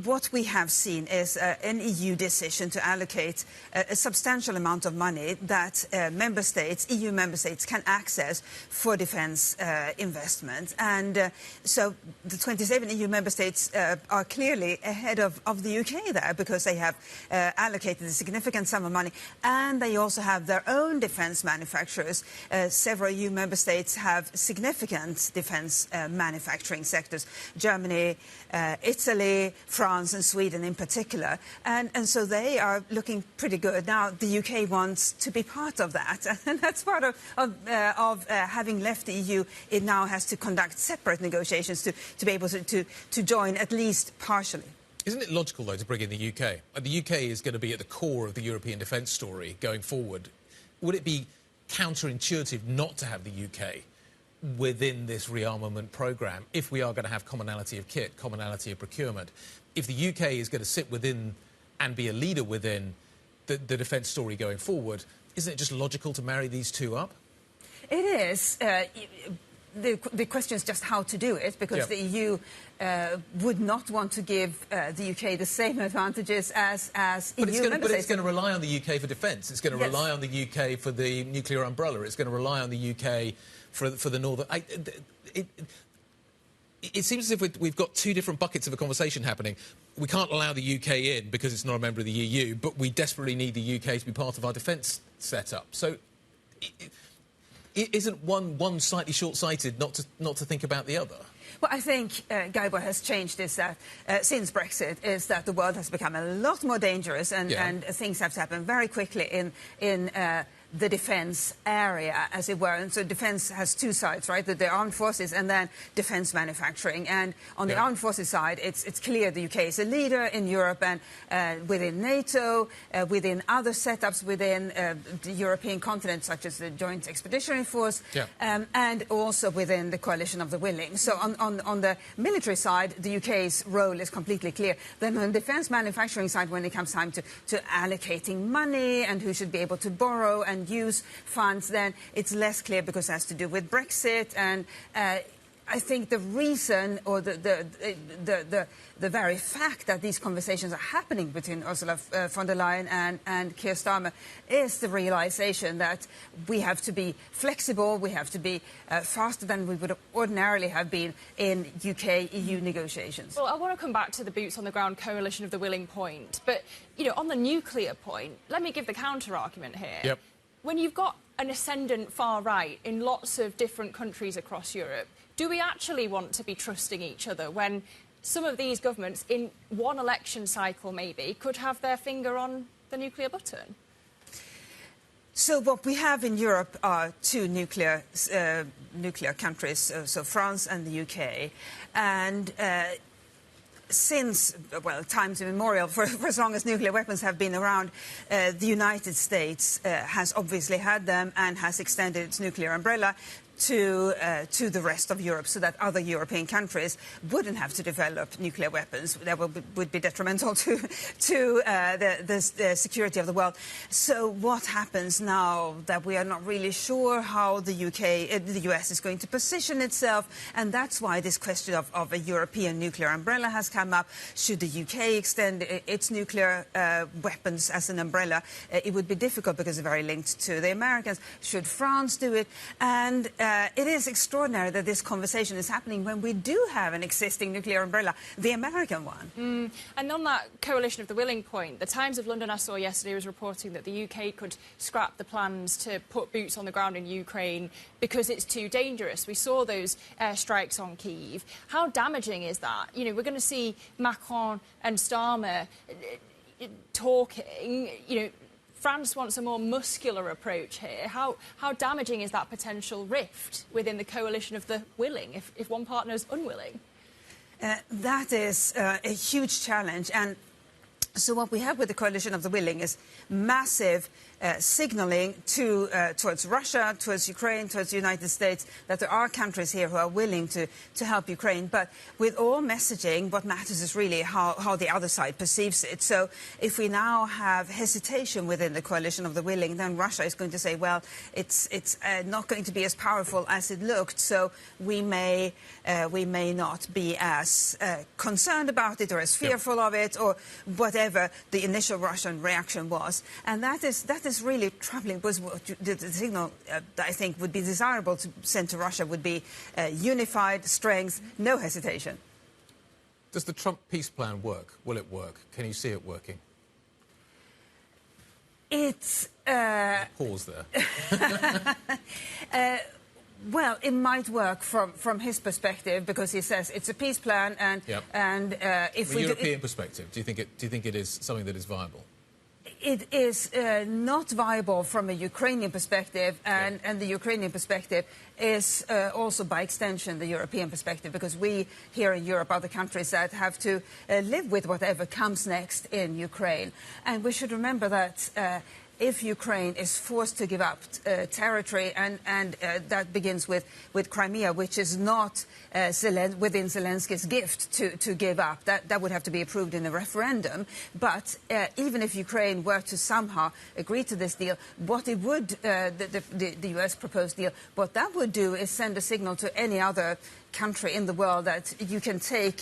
what we have seen is an EU decision to allocate a substantial amount of money that EU member states can access for defence investment. And so the 27 EU member states are clearly ahead of the UK there, because they have allocated a significant sum of money, and they also have their own defence manufacturers. Several EU member states have significant defence manufacturing sectors. Germany, Italy, France and Sweden in particular. And so they are looking pretty good. Now, the UK wants to be part of that. And that's part of having left the EU. It now has to conduct separate negotiations to be able to join at least partially. Isn't it logical, though, to bring in the UK? The UK is going to be at the core of the European defence story going forward. Would it be counterintuitive not to have the UK within this rearmament programme if we are going to have commonality of kit, commonality of procurement? If the UK is going to sit within and be a leader within the defence story going forward, isn't it just logical to marry these two up? It is. The question is just how to do it, because the EU would not want to give the UK the same advantages as EU member states. But it's going to rely on the UK for defence. It's going to rely on the UK for the nuclear umbrella. It's going to rely on the UK for the northern... It seems as if we've got two different buckets of a conversation happening. We can't allow the UK in because it's not a member of the EU, but we desperately need the UK to be part of our defence setup. So isn't one slightly short-sighted not to think about the other? Well, I think, Ngaire, what has changed is that since Brexit is that the world has become a lot more dangerous, and things have to happen very quickly in the defence area, as it were. And so defence has two sides, right? The armed forces and then defence manufacturing. And on the armed forces side, it's clear the UK is a leader in Europe and within NATO, within other setups within the European continent, such as the Joint Expeditionary Force, and also within the Coalition of the Willing. So on the military side, the UK's role is completely clear. Then on the defence manufacturing side, when it comes time to allocating money and who should be able to borrow and use funds, then it's less clear, because it has to do with Brexit. And I think the reason, or the very fact that these conversations are happening between Ursula von der Leyen and Keir Starmer is the realisation that we have to be flexible, we have to be faster than we would ordinarily have been in UK-EU negotiations. Well, I want to come back to the boots-on-the-ground coalition of the willing point. But, you know, on the nuclear point, let me give the counter-argument here. Yep. When you've got an ascendant far right in lots of different countries across Europe, do we actually want to be trusting each other when some of these governments, in one election cycle maybe, could have their finger on the nuclear button? So what we have in Europe are two nuclear countries, so France and the UK. And since, well, times immemorial, for as long as nuclear weapons have been around, the United States has obviously had them and has extended its nuclear umbrella to the rest of Europe, so that other European countries wouldn't have to develop nuclear weapons that would be detrimental to the security of the world. So what happens now that we are not really sure how the US is going to position itself, and that's why this question of a European nuclear umbrella has come up. Should the UK extend its nuclear weapons as an umbrella? It would be difficult because it's very linked to the Americans. Should France do it? And it is extraordinary that this conversation is happening when we do have an existing nuclear umbrella, the American one. And on that coalition of the willing point, the Times of London I saw yesterday was reporting that the UK could scrap the plans to put boots on the ground in Ukraine because it's too dangerous. We saw those airstrikes on Kyiv. How damaging is that? You know, we're going to see Macron and Starmer talking, you know, France wants a more muscular approach here. How damaging is that potential rift within the coalition of the willing if one partner is unwilling? That is a huge challenge. And so what we have with the coalition of the willing is massive signalling towards Russia, towards Ukraine, towards the United States, that there are countries here who are willing to help Ukraine. But with all messaging, what matters is really how the other side perceives it. So if we now have hesitation within the coalition of the willing, then Russia is going to say, well, it's not going to be as powerful as it looked, so we may not be as concerned about it or as fearful of it or whatever the initial Russian reaction was. And that is really troubling, because the signal that I think would be desirable to send to Russia would be unified strength, no hesitation. Does the Trump peace plan work? Will it work? Can you see it working? It's... Pause there. Well, it might work from his perspective, because he says it's a peace plan, and if from a European perspective, do you think it is something that is viable? It is not viable from a Ukrainian perspective, and the Ukrainian perspective is also, by extension, the European perspective, because we here in Europe are the countries that have to live with whatever comes next in Ukraine. And we should remember that if Ukraine is forced to give up territory, and that begins with Crimea, which is not within Zelensky's gift to give up, that would have to be approved in a referendum. But even if Ukraine were to somehow agree to this deal, what it would, the US proposed deal, what that would do is send a signal to any other country in the world that you can take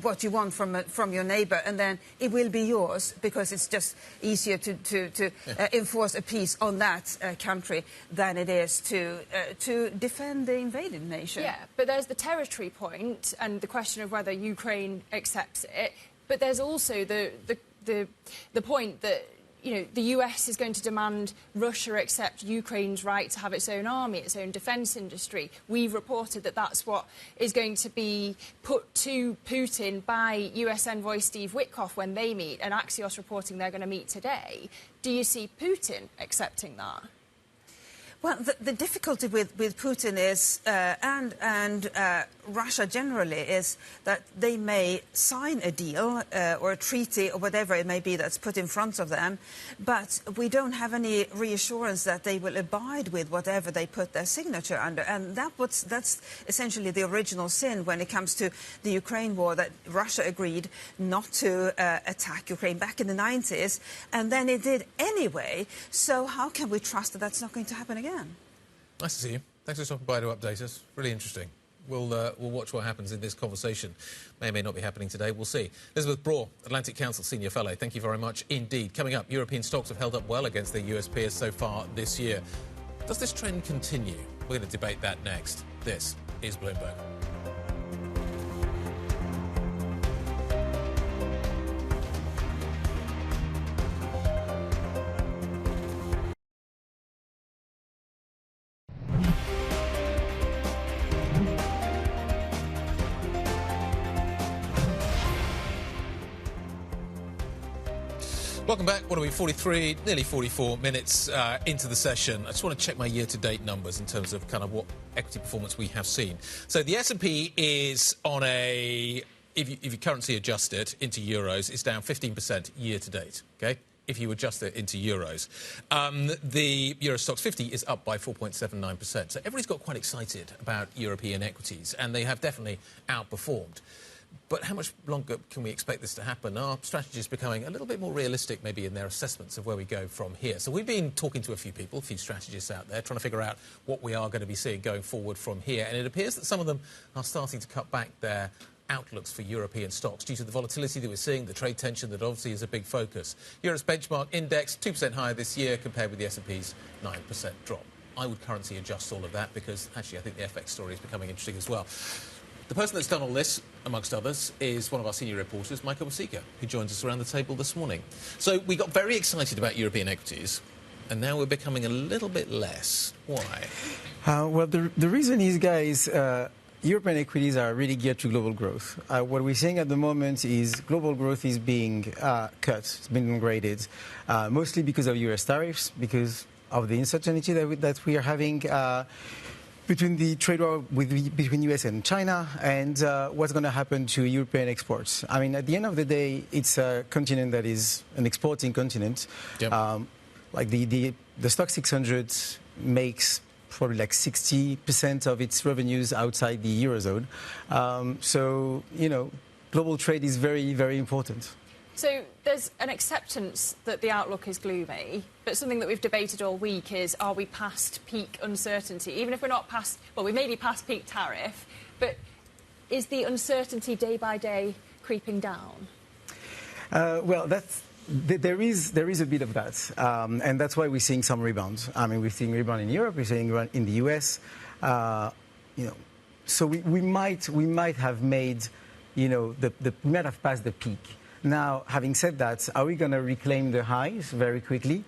what you want from your neighbour, and then it will be yours, because it's just easier to enforce a peace on that country than it is to defend the invaded nation. Yeah, but there's the territory point and the question of whether Ukraine accepts it. But there's also the point that, you know, the US is going to demand Russia accept Ukraine's right to have its own army, its own defence industry. We've reported that that's what is going to be put to Putin by US envoy Steve Witkoff when they meet, and Axios reporting they're going to meet today. Do you see Putin accepting that? Well, the difficulty with Putin is, and Russia generally, is that they may sign a deal or a treaty or whatever it may be that's put in front of them, but we don't have any reassurance that they will abide with whatever they put their signature under. And that's essentially the original sin when it comes to the Ukraine war, that Russia agreed not to attack Ukraine back in the 90s, and then it did anyway. So how can we trust that that's not going to happen again? Nice to see you. Thanks for stopping by to update us. Really interesting. We'll watch what happens in this conversation. May or may not be happening today. We'll see. Elizabeth Braw, Atlantic Council Senior Fellow. Thank you very much indeed. Coming up, European stocks have held up well against their US peers so far this year. Does this trend continue? We're going to debate that next. This is Bloomberg. Welcome back. What are we, 43, nearly 44 minutes into the session. I just want to check my year-to-date numbers in terms of kind of what equity performance we have seen. So the S&P is on a, if you currency adjust it into euros, it's down 15% year-to-date, okay? If you adjust it into euros. The Euro Stoxx 50 is up by 4.79%. So everybody's got quite excited about European equities, and they have definitely outperformed. But how much longer can we expect this to happen? Are strategists becoming a little bit more realistic maybe in their assessments of where we go from here? So we've been talking to a few people, a few strategists out there, trying to figure out what we are going to be seeing going forward from here. And it appears that some of them are starting to cut back their outlooks for European stocks due to the volatility that we're seeing, the trade tension that obviously is a big focus. Europe's benchmark index 2% higher this year compared with the S&P's 9% drop. I would currency adjust all of that because actually I think the FX story is becoming interesting as well. The person that's done all this, amongst others, is one of our senior reporters, Michael Masika, who joins us around the table this morning. So we got very excited about European equities, and now we're becoming a little bit less. Why? Well, the reason is, guys, European equities are really geared to global growth. What we're seeing at the moment is global growth is being cut, it's been downgraded, mostly because of US tariffs, because of the uncertainty that we are having between the trade war between US and China and what's going to happen to European exports. I mean, at the end of the day, it's a continent that is an exporting continent. Yep. Like the stock 600 makes probably like 60% of its revenues outside the Eurozone. So, you know, global trade is very, very important. So there's an acceptance that the outlook is gloomy, but something that we've debated all week is, are we past peak uncertainty? Even if we're not past, well, we may be past peak tariff, but is the uncertainty day by day creeping down? Well, there is a bit of that, and that's why we're seeing some rebounds. I mean, we're seeing rebound in Europe, we're seeing rebound in the US. You know, so we might have made, you know, we might have passed the peak. Now, having said that, are we going to reclaim the highs very quickly?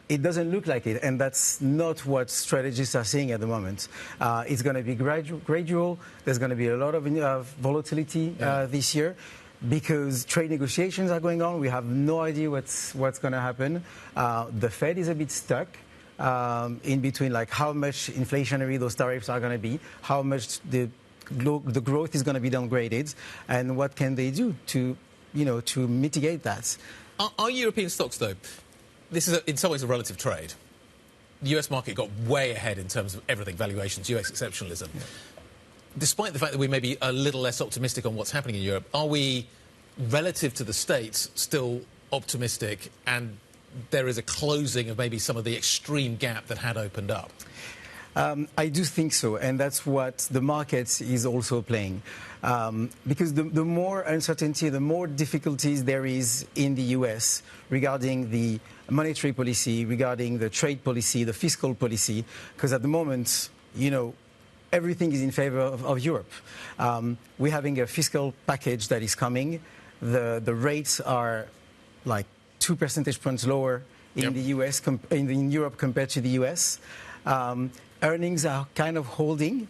It doesn't look like it, and that's not what strategists are seeing at the moment. It's going to be gradual. There's going to be a lot of volatility this year because trade negotiations are going on. We have no idea what's going to happen. The Fed is a bit stuck in between, like how much inflationary those tariffs are going to be, how much the growth is going to be downgraded, and what can they do to mitigate that. Are European stocks, though, this is in some ways a relative trade. The US market got way ahead in terms of everything, valuations, US exceptionalism. Yeah. Despite the fact that we may be a little less optimistic on what's happening in Europe, are we, relative to the States, still optimistic and there is a closing of maybe some of the extreme gap that had opened up? I do think so, and that's what the market is also playing. Because the more uncertainty, the more difficulties there is in the US regarding the monetary policy, regarding the trade policy, the fiscal policy, because at the moment, you know, everything is in favor of Europe. We're having a fiscal package that is coming. The rates are like 2 percentage points lower in the US, in Europe compared to the US. Earnings are kind of holding.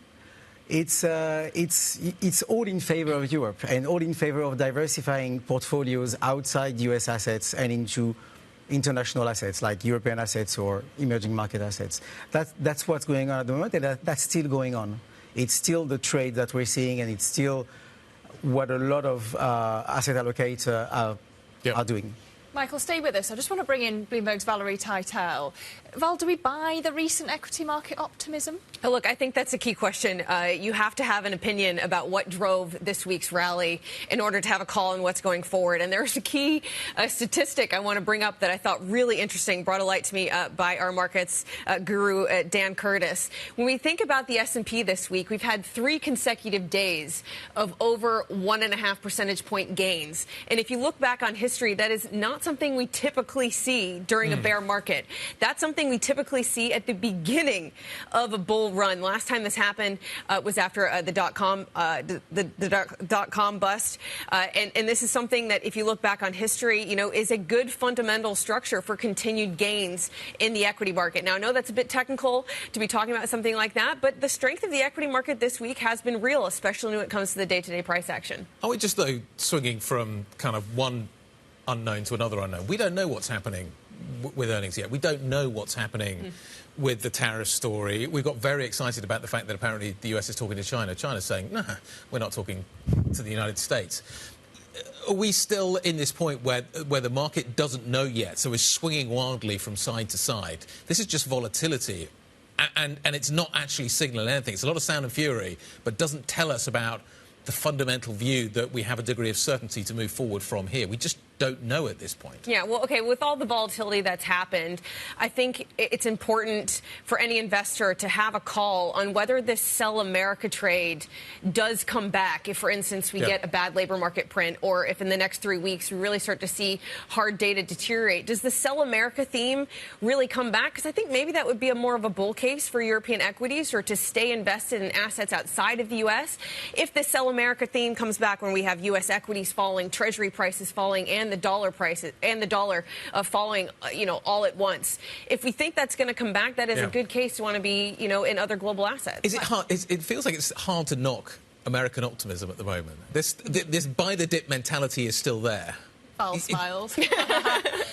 It's all in favor of Europe and all in favor of diversifying portfolios outside US assets and into international assets like European assets or emerging market assets. That's what's going on at the moment, and that's still going on. It's still the trade that we're seeing, and it's still what a lot of asset allocators are doing. Michael, stay with us. I just want to bring in Bloomberg's Valerie Teitel. Val, do we buy the recent equity market optimism? Oh, look, I think that's a key question. You have to have an opinion about what drove this week's rally in order to have a call on what's going forward. And there's a key statistic I want to bring up that I thought really interesting, brought a light to me by our markets guru, Dan Curtis. When we think about the S&P this week, we've had 3 consecutive days of over 1.5 percentage point gains. And if you look back on history, that is not something we typically see during a bear market. That's something we typically see at the beginning of a bull run. Last time this happened was after the dot-com bust. And this is something that, if you look back on history, you know, is a good fundamental structure for continued gains in the equity market. Now, I know that's a bit technical to be talking about something like that, but the strength of the equity market this week has been real, especially when it comes to the day-to-day price action. Are we just, though, swinging from kind of one unknown to another unknown? We don't know what's happening with earnings yet. We don't know what's happening with the tariff story. We got very excited about the fact that apparently the US is talking to China. China's saying, nah, we're not talking to the United States. Are we still in this point where the market doesn't know yet, so is swinging wildly from side to side? This is just volatility, and it's not actually signaling anything. It's a lot of sound and fury, but doesn't tell us about the fundamental view that we have a degree of certainty to move forward from here. We just don't know at this point. Yeah, well, okay, with all the volatility that's happened, I think it's important for any investor to have a call on whether this sell America trade does come back. If, for instance, we get a bad labor market print, or if in the next 3 weeks we really start to see hard data deteriorate. Does the sell America theme really come back? Because I think maybe that would be more of a bull case for European equities, or to stay invested in assets outside of the U.S. If the sell America theme comes back when we have U.S. equities falling, Treasury prices falling, and the dollar prices and the dollar falling, all at once. If we think that's going to come back, that is a good case to want to be, in other global assets. Is it hard? It feels like it's hard to knock American optimism at the moment. This buy the dip mentality is still there. Foul smiles.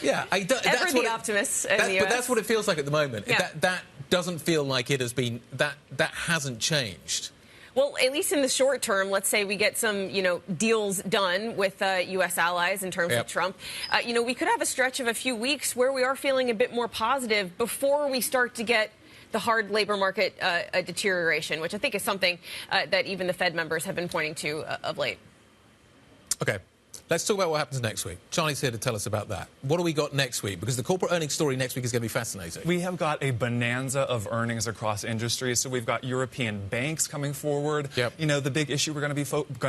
Yeah, Ever the optimists in the US. But that's what it feels like at the moment. Yeah. That doesn't feel like it has been. That hasn't changed. Well, at least in the short term, let's say we get some, deals done with U.S. allies in terms of Trump. We could have a stretch of a few weeks where we are feeling a bit more positive before we start to get the hard labor market deterioration, which I think is something that even the Fed members have been pointing to of late. Okay. Let's talk about what happens next week. Charlie's here to tell us about that. What do we got next week? Because the corporate earnings story next week is going to be fascinating. We have got a bonanza of earnings across industries. So we've got European banks coming forward. Yep. The big issue we're going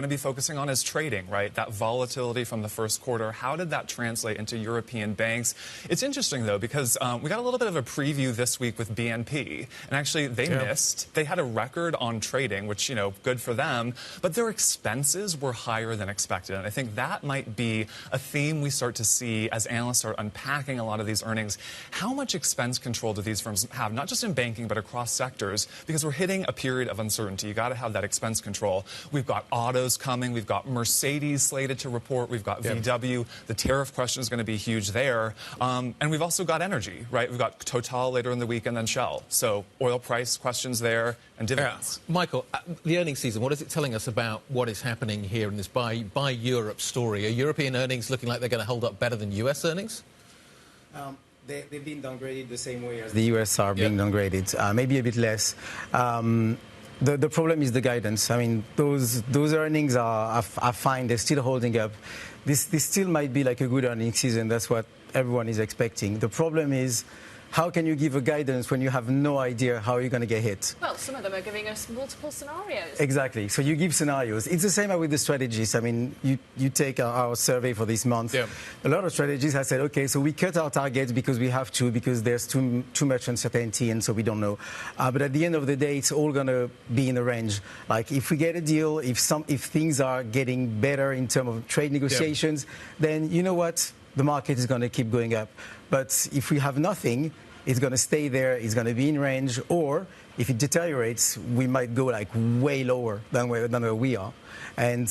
to be focusing on is trading, right? That volatility from the first quarter. How did that translate into European banks? It's interesting, though, because we got a little bit of a preview this week with BNP. And actually, they missed. They had a record on trading, which, good for them. But their expenses were higher than expected. And I think that might be a theme we start to see as analysts start unpacking a lot of these earnings. How much expense control do these firms have, not just in banking, but across sectors? Because we're hitting a period of uncertainty. You got to have that expense control. We've got autos coming. We've got Mercedes slated to report. We've got VW. The tariff question is going to be huge there. And we've also got energy, right? We've got Total later in the week and then Shell. So oil price questions there and dividends. Michael, the earnings season, what is it telling us about what is happening here in this buy Europe story? Are European earnings looking like they're going to hold up better than US earnings? They've been downgraded the same way as the US are being downgraded, maybe a bit less. The problem is the guidance. I mean, those earnings are fine. They're still holding up. This still might be like a good earnings season. That's what everyone is expecting. The problem is, how can you give a guidance when you have no idea how you're going to get hit? Well, some of them are giving us multiple scenarios. Exactly. So you give scenarios. It's the same with the strategies. I mean, you take our survey for this month. Yeah. A lot of strategies have said, okay, so we cut our targets because we have to, because there's too much uncertainty, and so we don't know. But at the end of the day, it's all going to be in a range. Like, if we get a deal, if things are getting better in terms of trade negotiations, then you know what? The market is going to keep going up. But if we have nothing, it's going to stay there, it's going to be in range, or if it deteriorates, we might go like way lower than where we are. And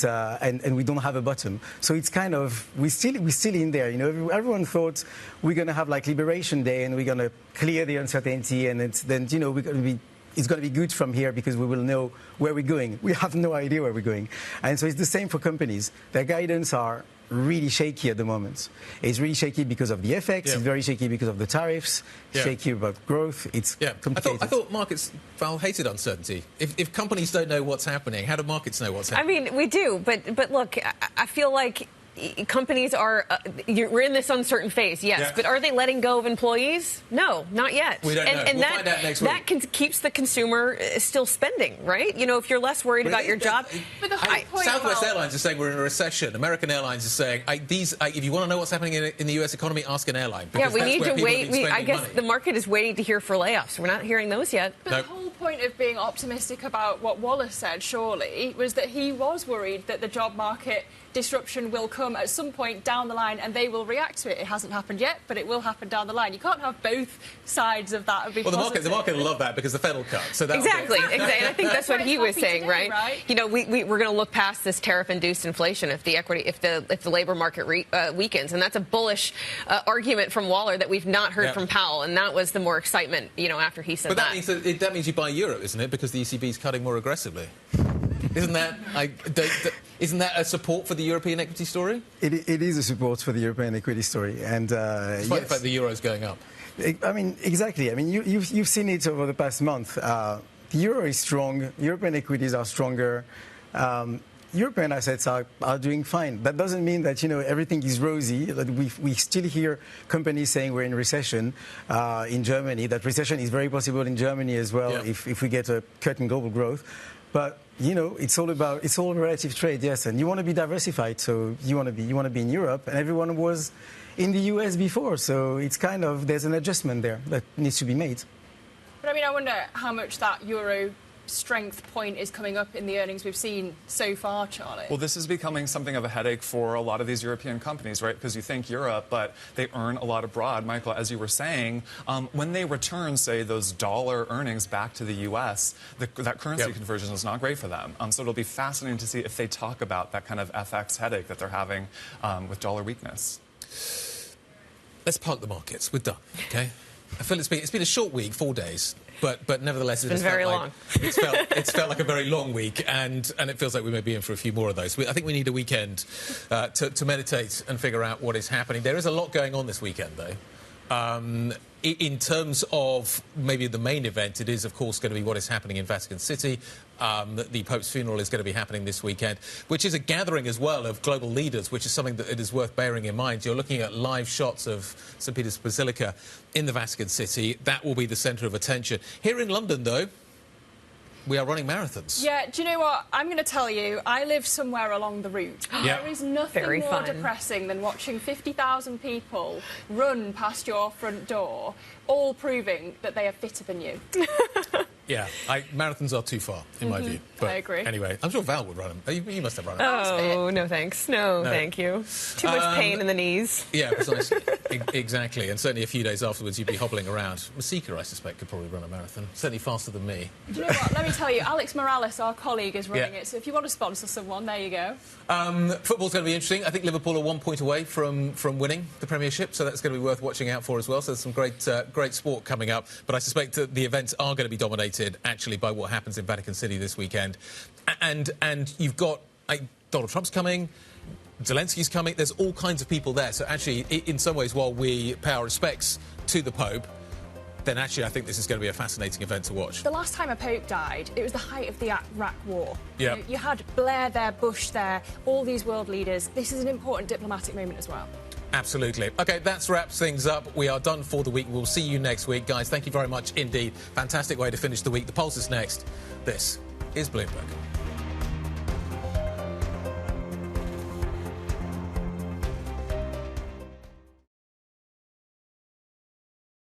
we don't have a bottom. So it's kind of, we're still in there. Everyone thought we're going to have like Liberation Day and we're going to clear the uncertainty, and it's going to be good from here because we will know where we're going. We have no idea where we're going. And so it's the same for companies. Their guidance are really shaky at the moment. It's really shaky because of the FX. It's very shaky because of the tariffs. Shaky about growth. It's complicated. I thought markets hated uncertainty. If companies don't know what's happening, how do markets know what's happening? I mean, we do, but look, I feel like companies are, we're in this uncertain phase, yes, but are they letting go of employees? No, not yet. We don't know. And we'll find out next week. That keeps the consumer still spending, right? If you're less worried about your job. But the whole point, Southwest Airlines is saying we're in a recession. American Airlines is saying, if you want to know what's happening in the U.S. economy, ask an airline. Yeah, we need to wait. I guess the market is waiting to hear for layoffs. We're not hearing those yet. But the whole point of being optimistic about what Wallace said, surely, was that he was worried that the job market disruption will come at some point down the line and they will react to it. It hasn't happened yet, but it will happen down the line. You can't have both sides of that. The market will love that because the Fed will cut. So exactly. And I think that's what he was saying, today, right? We're going to look past this tariff-induced inflation if the labor market weakens, and that's a bullish argument from Waller that we've not heard from Powell, and that was the more excitement, after he said that. But that means you buy Europe, isn't it? Because the ECB is cutting more aggressively. Isn't that a support for the European equity story? It is a support for the European equity story, and despite the fact the euro is going up. I mean, exactly. I mean, you've seen it over the past month. The euro is strong. European equities are stronger. European assets are doing fine. That doesn't mean that, everything is rosy. We still hear companies saying we're in recession in Germany, that recession is very possible in Germany as well if we get a cut in global growth. But, it's all relative trade, yes, and you want to be diversified, so you want to be in Europe, and everyone was in the US before, so it's there's an adjustment there that needs to be made. But I wonder how much that euro strength point is coming up in the earnings we've seen so far, Charlie. Well, this is becoming something of a headache for a lot of these European companies, right? Because you think Europe, but they earn a lot abroad. Michael, as you were saying, when they return, say, those dollar earnings back to the U.S., that currency conversion is not great for them. So it'll be fascinating to see if they talk about that kind of FX headache that they're having with dollar weakness. Let's park the markets. We're done, OK? I feel it's been a short week, 4 days. But nevertheless, it's been very long. It's felt like a very long week, and it feels like we may be in for a few more of those. I think we need a weekend to meditate and figure out what is happening. There is a lot going on this weekend, though. In terms of maybe the main event, it is, of course, going to be what is happening in Vatican City. The Pope's funeral is going to be happening this weekend, which is a gathering as well of global leaders, which is something that it is worth bearing in mind. You're looking at live shots of St. Peter's Basilica in the Vatican City. That will be the centre of attention. Here in London, though, we are running marathons. Yeah, do you know what? I'm going to tell you, I live somewhere along the route. Yeah. There is nothing more depressing than watching 50,000 people run past your front door, all proving that they are fitter than you. Yeah, marathons are too far, in my view. But I agree. Anyway, I'm sure Val would run them. You must have run them. Oh, no thanks. No, thank you. Too much pain in the knees. Yeah, precisely. Exactly. And certainly a few days afterwards, you'd be hobbling around. Masika, I suspect, could probably run a marathon. Certainly faster than me. Do you know what? Let me tell you, Alex Morales, our colleague, is running it. So if you want to sponsor someone, there you go. Football's going to be interesting. I think Liverpool are 1 point away from winning the Premiership, so that's going to be worth watching out for as well. So there's some great sport coming up. But I suspect that the events are going to be dominated, actually, by what happens in Vatican City this weekend. And you've got Donald Trump's coming, Zelensky's coming. There's all kinds of people there. So actually, in some ways, while we pay our respects to the Pope, then actually I think this is going to be a fascinating event to watch. The last time a Pope died, it was the height of the Iraq War. Yeah. You had Blair there, Bush there, all these world leaders. This is an important diplomatic moment as well. Absolutely. OK, that wraps things up. We are done for the week. We'll see you next week. Guys, thank you very much indeed. Fantastic way to finish the week. The Pulse is next. This is Bloomberg.